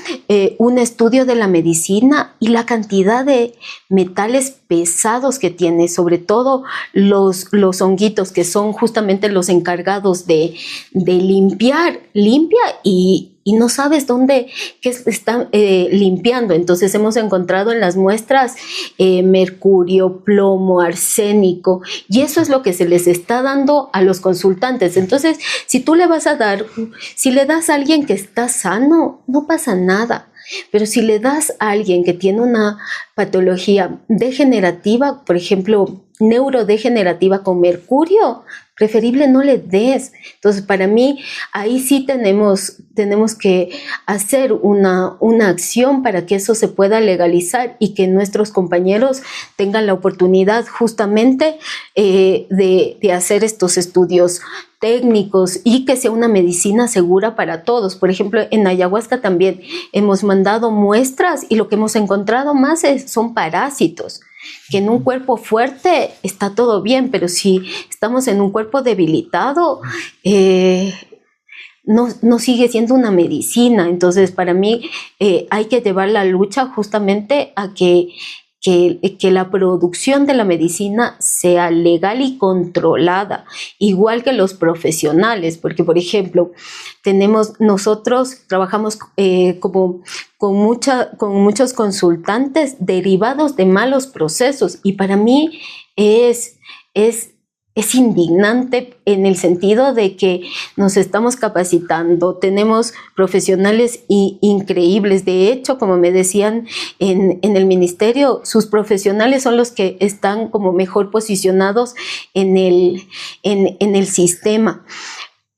un estudio de la medicina y la cantidad de metales pesados que tiene, sobre todo los honguitos, que son justamente los encargados de limpiar, limpia y no sabes dónde qué están limpiando. Entonces hemos encontrado en las muestras mercurio, plomo, arsénico, y eso es lo que se les está dando a los consultantes. Entonces, si tú le vas a dar, si le das a alguien que está sano, no pasa nada. Pero si le das a alguien que tiene una patología degenerativa, por ejemplo, neurodegenerativa con mercurio, preferible no le des. Entonces, para mí, ahí sí tenemos que hacer una acción para que eso se pueda legalizar y que nuestros compañeros tengan la oportunidad justamente de hacer estos estudios técnicos y que sea una medicina segura para todos. Por ejemplo, en ayahuasca también hemos mandado muestras y lo que hemos encontrado más son parásitos, que en un cuerpo fuerte está todo bien, pero si estamos en un cuerpo debilitado, no sigue siendo una medicina. Entonces, para mí hay que llevar la lucha justamente a que la producción de la medicina sea legal y controlada, igual que los profesionales, porque, por ejemplo, nosotros trabajamos con muchos consultantes derivados de malos procesos, y para mí es indignante en el sentido de que nos estamos capacitando, tenemos profesionales increíbles. De hecho, como me decían en el ministerio, sus profesionales son los que están como mejor posicionados en el sistema.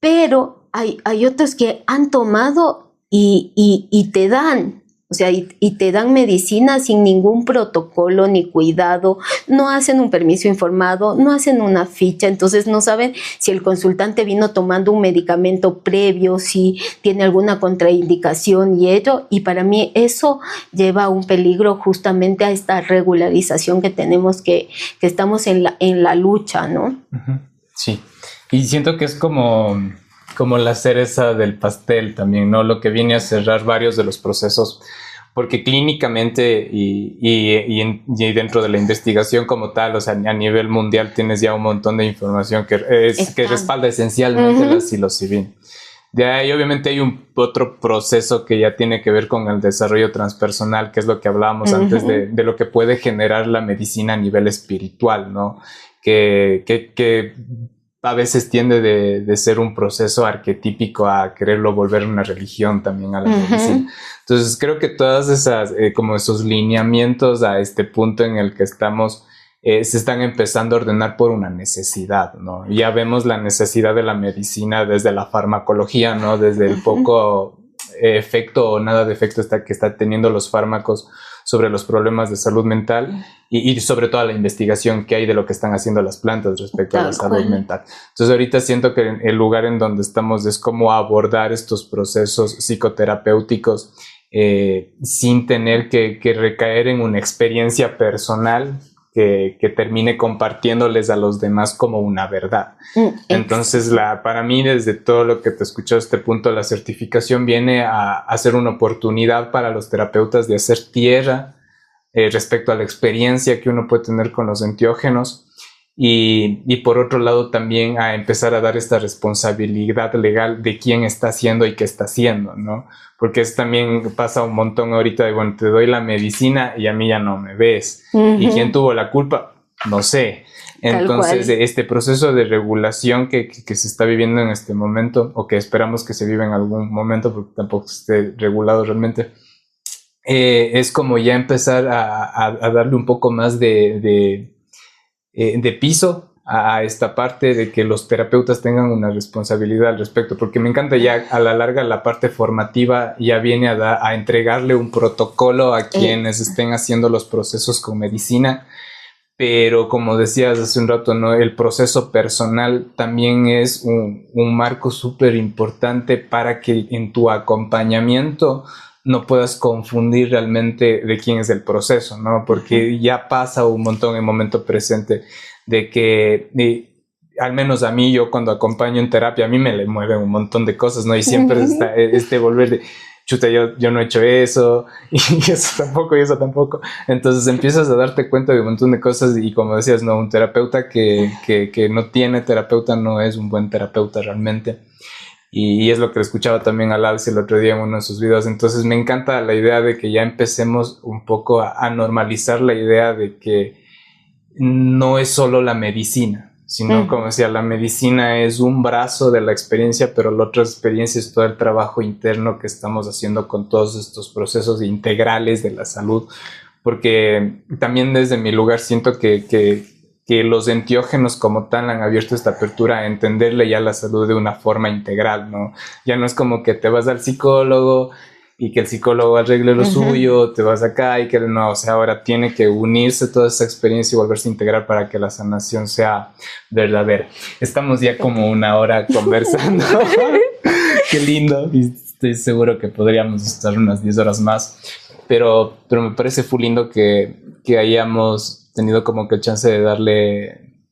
Pero hay otros que han tomado y te dan. O sea, y te dan medicina sin ningún protocolo ni cuidado, no hacen un permiso informado, no hacen una ficha, entonces no saben si el consultante vino tomando un medicamento previo, si tiene alguna contraindicación y ello, y para mí eso lleva a un peligro justamente a esta regularización que tenemos, que estamos en la lucha, ¿no? Sí, y siento que es como la cereza del pastel también, ¿no? Lo que viene a cerrar varios de los procesos, porque clínicamente y dentro de la investigación como tal, o sea, a nivel mundial tienes ya un montón de información que respalda esencialmente la psilocibina. De ahí obviamente hay otro proceso que ya tiene que ver con el desarrollo transpersonal, que es lo que hablábamos antes de lo que puede generar la medicina a nivel espiritual, ¿no? Que a veces tiende de ser un proceso arquetípico a quererlo volver una religión también a la medicina. Entonces creo que todas esas, como esos lineamientos a este punto en el que estamos, se están empezando a ordenar por una necesidad, ¿no? Ya vemos la necesidad de la medicina desde la farmacología, ¿no? Desde el poco efecto o nada de efecto que está teniendo los fármacos sobre los problemas de salud mental y sobre todo la investigación que hay de lo que están haciendo las plantas respecto a la salud mental. Entonces ahorita siento que el lugar en donde estamos es cómo abordar estos procesos psicoterapéuticos sin tener que recaer en una experiencia personal que termine compartiéndoles a los demás como una verdad. Entonces, para mí, desde todo lo que te escuché a este punto, la certificación viene a ser una oportunidad para los terapeutas de hacer tierra respecto a la experiencia que uno puede tener con los enteógenos y por otro lado también a empezar a dar esta responsabilidad legal de quién está haciendo y qué está haciendo, ¿no? Porque eso también pasa un montón ahorita de, bueno, te doy la medicina y a mí ya no me ves. ¿Y quién tuvo la culpa? No sé. Entonces, este proceso de regulación que se está viviendo en este momento, o que esperamos que se viva en algún momento, porque tampoco esté regulado realmente, es como ya empezar a darle un poco más de piso a esta parte de que los terapeutas tengan una responsabilidad al respecto, porque me encanta ya a la larga la parte formativa ya viene a entregarle un protocolo a quienes estén haciendo los procesos con medicina, pero como decías hace un rato, ¿no? El proceso personal también es un marco súper importante para que en tu acompañamiento no puedas confundir realmente de quién es el proceso, ¿no? Porque ya pasa un montón en el momento presente de que, al menos a mí, yo cuando acompaño en terapia, a mí me le mueven un montón de cosas, ¿no? Y siempre está volver de, chuta, yo no he hecho eso, y eso tampoco. Entonces empiezas a darte cuenta de un montón de cosas y como decías, ¿no? Un terapeuta que no tiene terapeuta no es un buen terapeuta realmente. Y es lo que le escuchaba también a Lalce el otro día en uno de sus videos. Entonces me encanta la idea de que ya empecemos un poco a normalizar la idea de que no es solo la medicina, sino como decía, la medicina es un brazo de la experiencia, pero la otra experiencia es todo el trabajo interno que estamos haciendo con todos estos procesos integrales de la salud, porque también desde mi lugar siento que los enteógenos como tal han abierto esta apertura a entenderle ya la salud de una forma integral, ¿no? Ya no es como que te vas al psicólogo y que el psicólogo arregle lo suyo, te vas acá y que no, o sea, ahora tiene que unirse toda esa experiencia y volverse a integrar para que la sanación sea verdadera. Estamos ya como una hora conversando. Qué lindo. Y estoy seguro que podríamos estar unas 10 horas más, pero me parece full lindo que hayamos tenido como que el chance de darle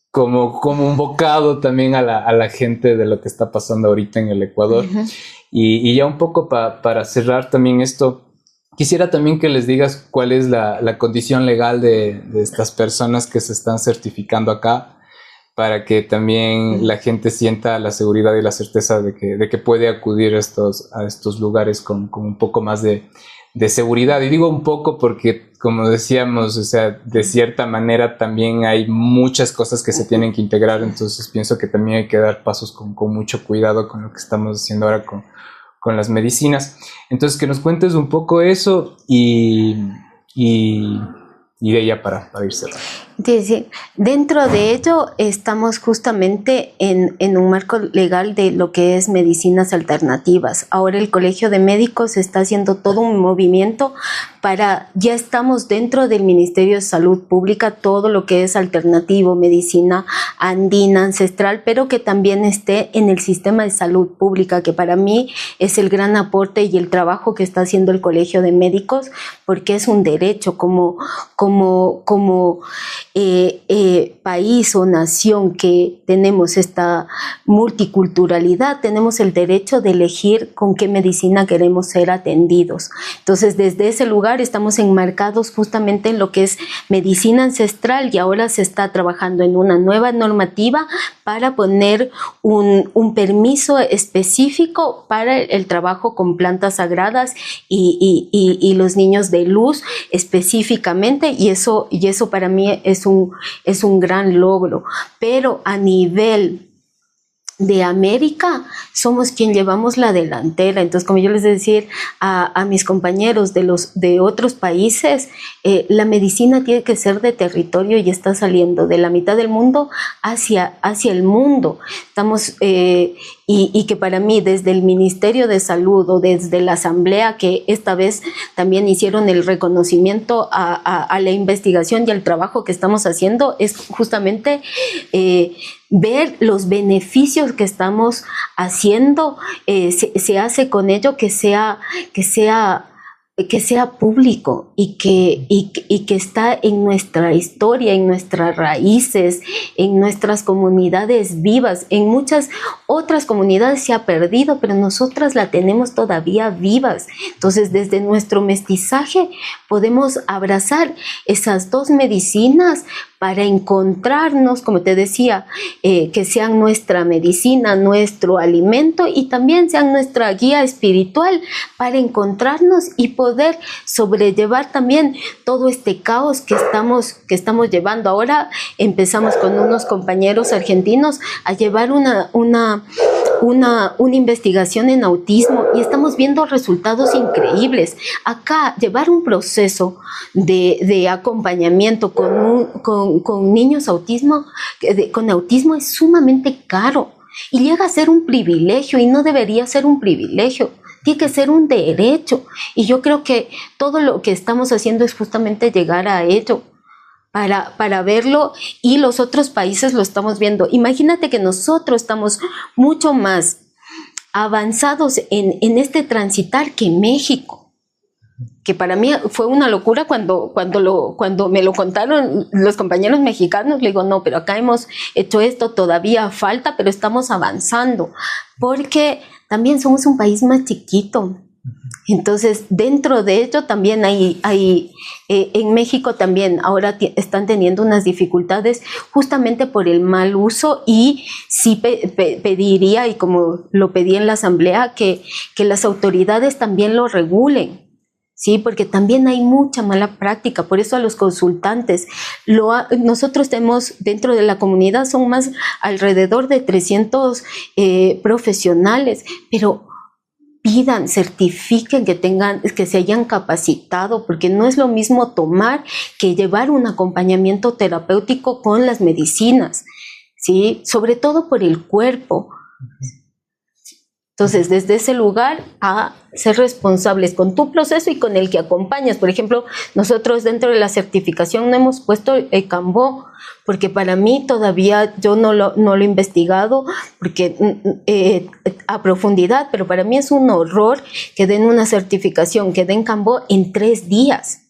como un bocado también a la gente de lo que está pasando ahorita en el Ecuador. Y ya un poco para cerrar también esto, quisiera también que les digas cuál es la condición legal de estas personas que se están certificando acá, para que también la gente sienta la seguridad y la certeza de que puede acudir a estos lugares con un poco más de seguridad. Y digo un poco porque, como decíamos, o sea, de cierta manera también hay muchas cosas que se tienen que integrar, entonces pienso que también hay que dar pasos con mucho cuidado con lo que estamos haciendo ahora con las medicinas. Entonces, que nos cuentes un poco eso y de ella para ir cerrando. Sí. Dentro de ello estamos justamente en un marco legal de lo que es medicinas alternativas. Ahora el Colegio de Médicos está haciendo todo un movimiento ya estamos dentro del Ministerio de Salud Pública, todo lo que es alternativo, medicina andina, ancestral, pero que también esté en el sistema de salud pública, que para mí es el gran aporte y el trabajo que está haciendo el Colegio de Médicos, porque es un derecho como país o nación que tenemos esta multiculturalidad, tenemos el derecho de elegir con qué medicina queremos ser atendidos. Entonces, desde ese lugar estamos enmarcados justamente en lo que es medicina ancestral, y ahora se está trabajando en una nueva normativa para poner un permiso específico para el trabajo con plantas sagradas y los niños de luz específicamente, y eso para mí es un gran logro. Pero a nivel de América somos quien llevamos la delantera. Entonces, como yo les decía a mis compañeros de otros países, la medicina tiene que ser de territorio, y está saliendo de la mitad del mundo hacia el mundo. Estamos, y que para mí, desde el Ministerio de Salud o desde la Asamblea, que esta vez también hicieron el reconocimiento a la investigación y al trabajo que estamos haciendo, es justamente ver los beneficios que estamos haciendo. Se hace con ello que sea público, y que está en nuestra historia, en nuestras raíces, en nuestras comunidades vivas. En muchas otras comunidades se ha perdido, pero nosotras la tenemos todavía vivas. Entonces, desde nuestro mestizaje podemos abrazar esas dos medicinas para encontrarnos, como te decía, que sean nuestra medicina, nuestro alimento, y también sean nuestra guía espiritual para encontrarnos y poder sobrellevar también todo este caos que estamos llevando. Ahora empezamos con unos compañeros argentinos a llevar una investigación en autismo, y estamos viendo resultados increíbles. Acá, llevar un proceso de acompañamiento con niños con autismo es sumamente caro, y llega a ser un privilegio, y no debería ser un privilegio. Tiene que ser un derecho, y yo creo que todo lo que estamos haciendo es justamente llegar a ello, para verlo, y los otros países lo estamos viendo. Imagínate que nosotros estamos mucho más avanzados en este transitar que México, que para mí fue una locura cuando me lo contaron los compañeros mexicanos. Le digo, no, pero acá hemos hecho esto, todavía falta, pero estamos avanzando, porque también somos un país más chiquito. Entonces, dentro de ello también hay en México también ahora están teniendo unas dificultades justamente por el mal uso, y sí pediría, y como lo pedí en la asamblea, que las autoridades también lo regulen. Sí, porque también hay mucha mala práctica. Por eso a los consultantes, nosotros tenemos dentro de la comunidad, son más alrededor de 300 profesionales, pero pidan, certifiquen que se hayan capacitado, porque no es lo mismo tomar que llevar un acompañamiento terapéutico con las medicinas, ¿sí? Sobre todo por el cuerpo. Entonces, desde ese lugar, a ser responsables con tu proceso y con el que acompañas. Por ejemplo, nosotros dentro de la certificación no hemos puesto el Cambó, porque para mí todavía yo no lo he investigado porque a profundidad, pero para mí es un horror que den una certificación, que den Cambó en 3 días.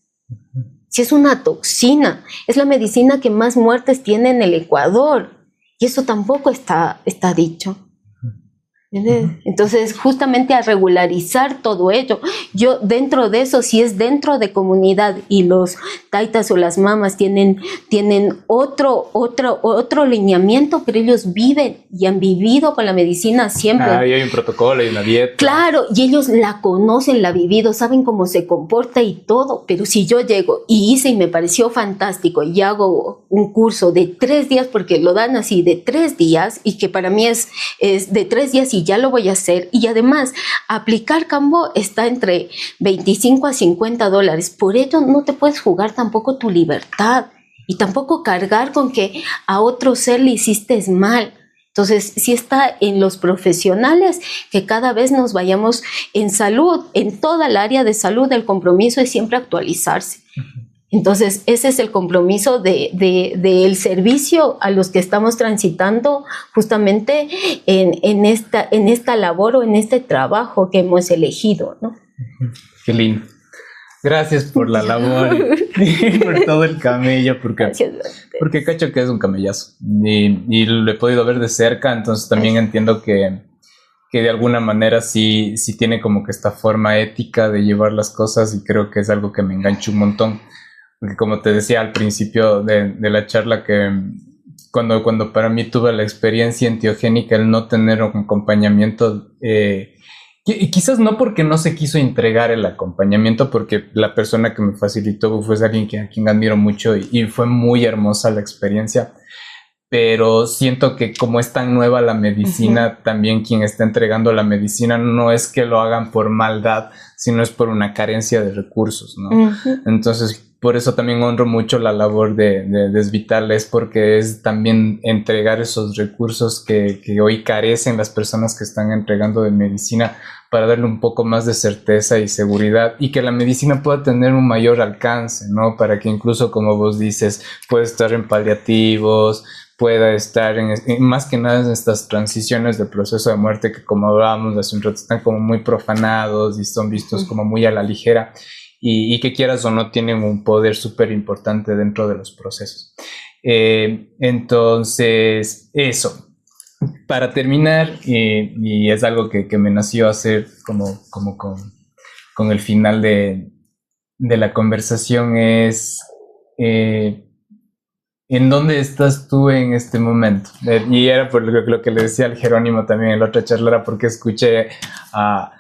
Si es una toxina, es la medicina que más muertes tiene en el Ecuador, y eso tampoco está dicho. Entonces, justamente a regularizar todo ello. Yo dentro de eso, si es dentro de comunidad y los taitas o las mamas tienen otro lineamiento, pero ellos viven y han vivido con la medicina siempre. Y hay un protocolo, hay una dieta. Claro, y ellos la conocen, la han vivido, saben cómo se comporta y todo. Pero si yo llego y hice y me pareció fantástico y hago un curso de 3 días, porque lo dan así, de 3 días, y que para mí es de 3 días y ya lo voy a hacer, y además aplicar Cambó está entre $25 a $50. Por ello no te puedes jugar tampoco tu libertad, y tampoco cargar con que a otro ser le hiciste mal. Entonces, sí está en los profesionales que cada vez nos vayamos en salud, en toda el área de salud. El compromiso es siempre actualizarse. Entonces, ese es el compromiso del servicio a los que estamos transitando justamente en esta labor o en este trabajo que hemos elegido, ¿no? Qué lindo. Gracias por la labor y por todo el camello, porque cacho que es un camellazo y lo he podido ver de cerca, entonces también entiendo que que de alguna manera sí tiene como que esta forma ética de llevar las cosas, y creo que es algo que me engancha un montón. Porque como te decía al principio de la charla, que cuando para mí tuve la experiencia enteogénica, el no tener un acompañamiento, y quizás no porque no se quiso entregar el acompañamiento, porque la persona que me facilitó fue alguien a quien admiro mucho, y fue muy hermosa la experiencia, pero siento que como es tan nueva la medicina, también quien está entregando la medicina no es que lo hagan por maldad, sino es por una carencia de recursos, ¿no? Entonces, por eso también honro mucho la labor de Desvitales, porque es también entregar esos recursos que hoy carecen las personas que están entregando de medicina, para darle un poco más de certeza y seguridad, y que la medicina pueda tener un mayor alcance, ¿no? Para que incluso, como vos dices, pueda estar en paliativos, pueda estar más que nada en estas transiciones del proceso de muerte que, como hablábamos hace un rato, están como muy profanados y son vistos como muy a la ligera, y que quieras o no tienen un poder súper importante dentro de los procesos. Entonces, eso. Para terminar, y es algo que me nació hacer como con el final de la conversación, es... ¿en dónde estás tú en este momento? Y era por lo que le decía al Jerónimo también en la otra charla, era porque escuché a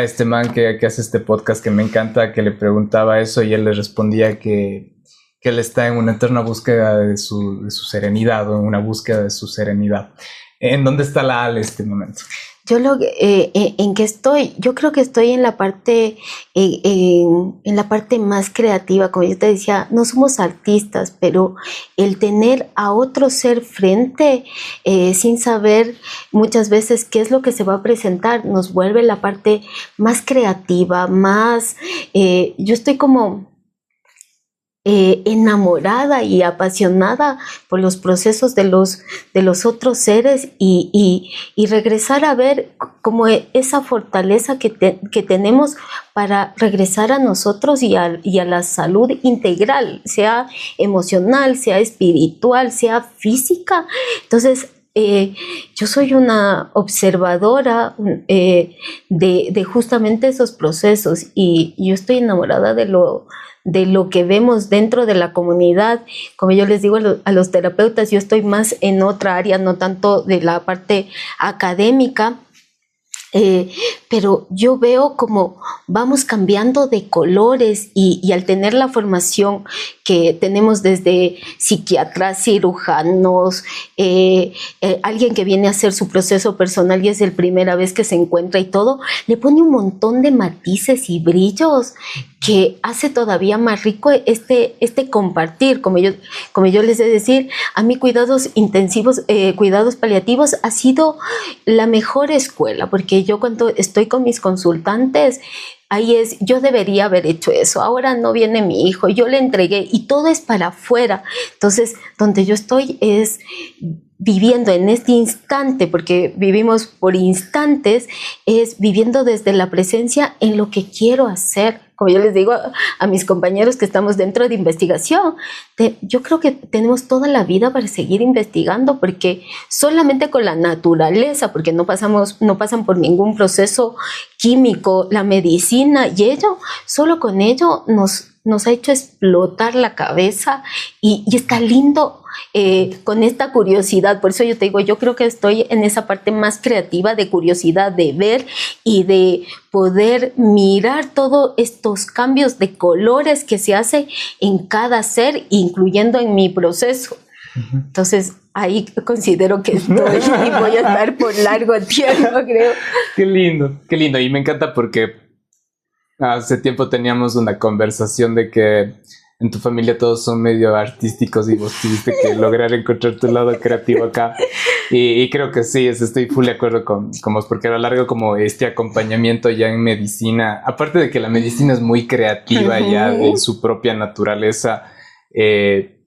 este man que hace este podcast que me encanta, que le preguntaba eso, y él le respondía que él está en una eterna búsqueda de su serenidad, o en una búsqueda de su serenidad. ¿En dónde está la Ale en este momento? Yo en que estoy, yo creo que estoy en la parte, en la parte más creativa. Como yo te decía, no somos artistas, pero el tener a otro ser frente, sin saber muchas veces qué es lo que se va a presentar, nos vuelve la parte más creativa, más, yo estoy como enamorada y apasionada por los procesos de los otros seres, y regresar a ver como esa fortaleza que tenemos para regresar a nosotros y a la salud integral, sea emocional, sea espiritual, sea física. Entonces, yo soy una observadora de justamente esos procesos, y yo estoy enamorada de lo que vemos dentro de la comunidad. Como yo les digo a los terapeutas, yo estoy más en otra área, no tanto de la parte académica, pero yo veo como vamos cambiando de colores, y al tener la formación que tenemos desde psiquiatras, cirujanos, alguien que viene a hacer su proceso personal y es la primera vez que se encuentra, y todo, le pone un montón de matices y brillos que hace todavía más rico este compartir. Como yo les he decir, a mí cuidados intensivos, cuidados paliativos ha sido la mejor escuela, porque yo cuando estoy con mis consultantes, ahí yo debería haber hecho eso, ahora no viene mi hijo, yo le entregué, y todo es para afuera. Entonces, donde yo estoy es viviendo en este instante, porque vivimos por instantes, es viviendo desde la presencia en lo que quiero hacer. Como yo les digo a mis compañeros que estamos dentro de investigación, yo creo que tenemos toda la vida para seguir investigando, porque solamente con la naturaleza, porque no pasan por ningún proceso químico, la medicina y ello, solo con ello nos ha hecho explotar la cabeza, y está lindo con esta curiosidad. Por eso yo te digo, yo creo que estoy en esa parte más creativa, de curiosidad, de ver y de poder mirar todos estos cambios de colores que se hace en cada ser, incluyendo en mi proceso. Entonces, ahí considero que estoy y voy a estar por largo tiempo, creo. Qué lindo. Y me encanta porque hace tiempo teníamos una conversación de que en tu familia todos son medio artísticos, y vos tuviste que lograr encontrar tu lado creativo acá. Y creo que sí, estoy full de acuerdo con vos, porque a lo largo como este acompañamiento ya en medicina, aparte de que la medicina es muy creativa ya en su propia naturaleza,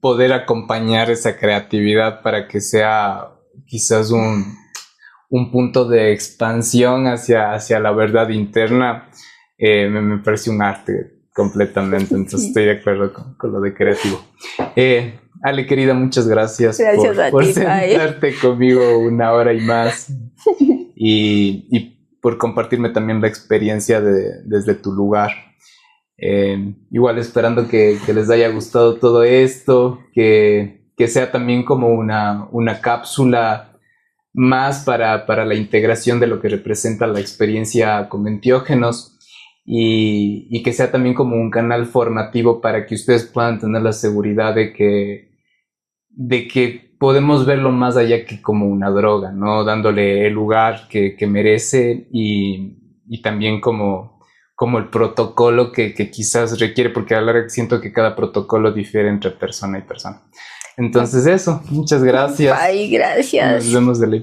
poder acompañar esa creatividad para que sea quizás un punto de expansión hacia la verdad interna, me parece un arte completamente. Entonces estoy de acuerdo con lo de creativo. Ale, querida, muchas gracias por sentarte conmigo una hora y más y por compartirme también la experiencia desde tu lugar. Igual esperando que les haya gustado todo esto, que sea también como una cápsula más para la integración de lo que representa la experiencia con enteógenos y que sea también como un canal formativo para que ustedes puedan tener la seguridad de que podemos verlo más allá que como una droga, ¿no? Dándole el lugar que merece y también como el protocolo que quizás requiere, porque a la larga siento que cada protocolo difiere entre persona y persona. Entonces eso, muchas gracias. Ay, gracias. Nos vemos de la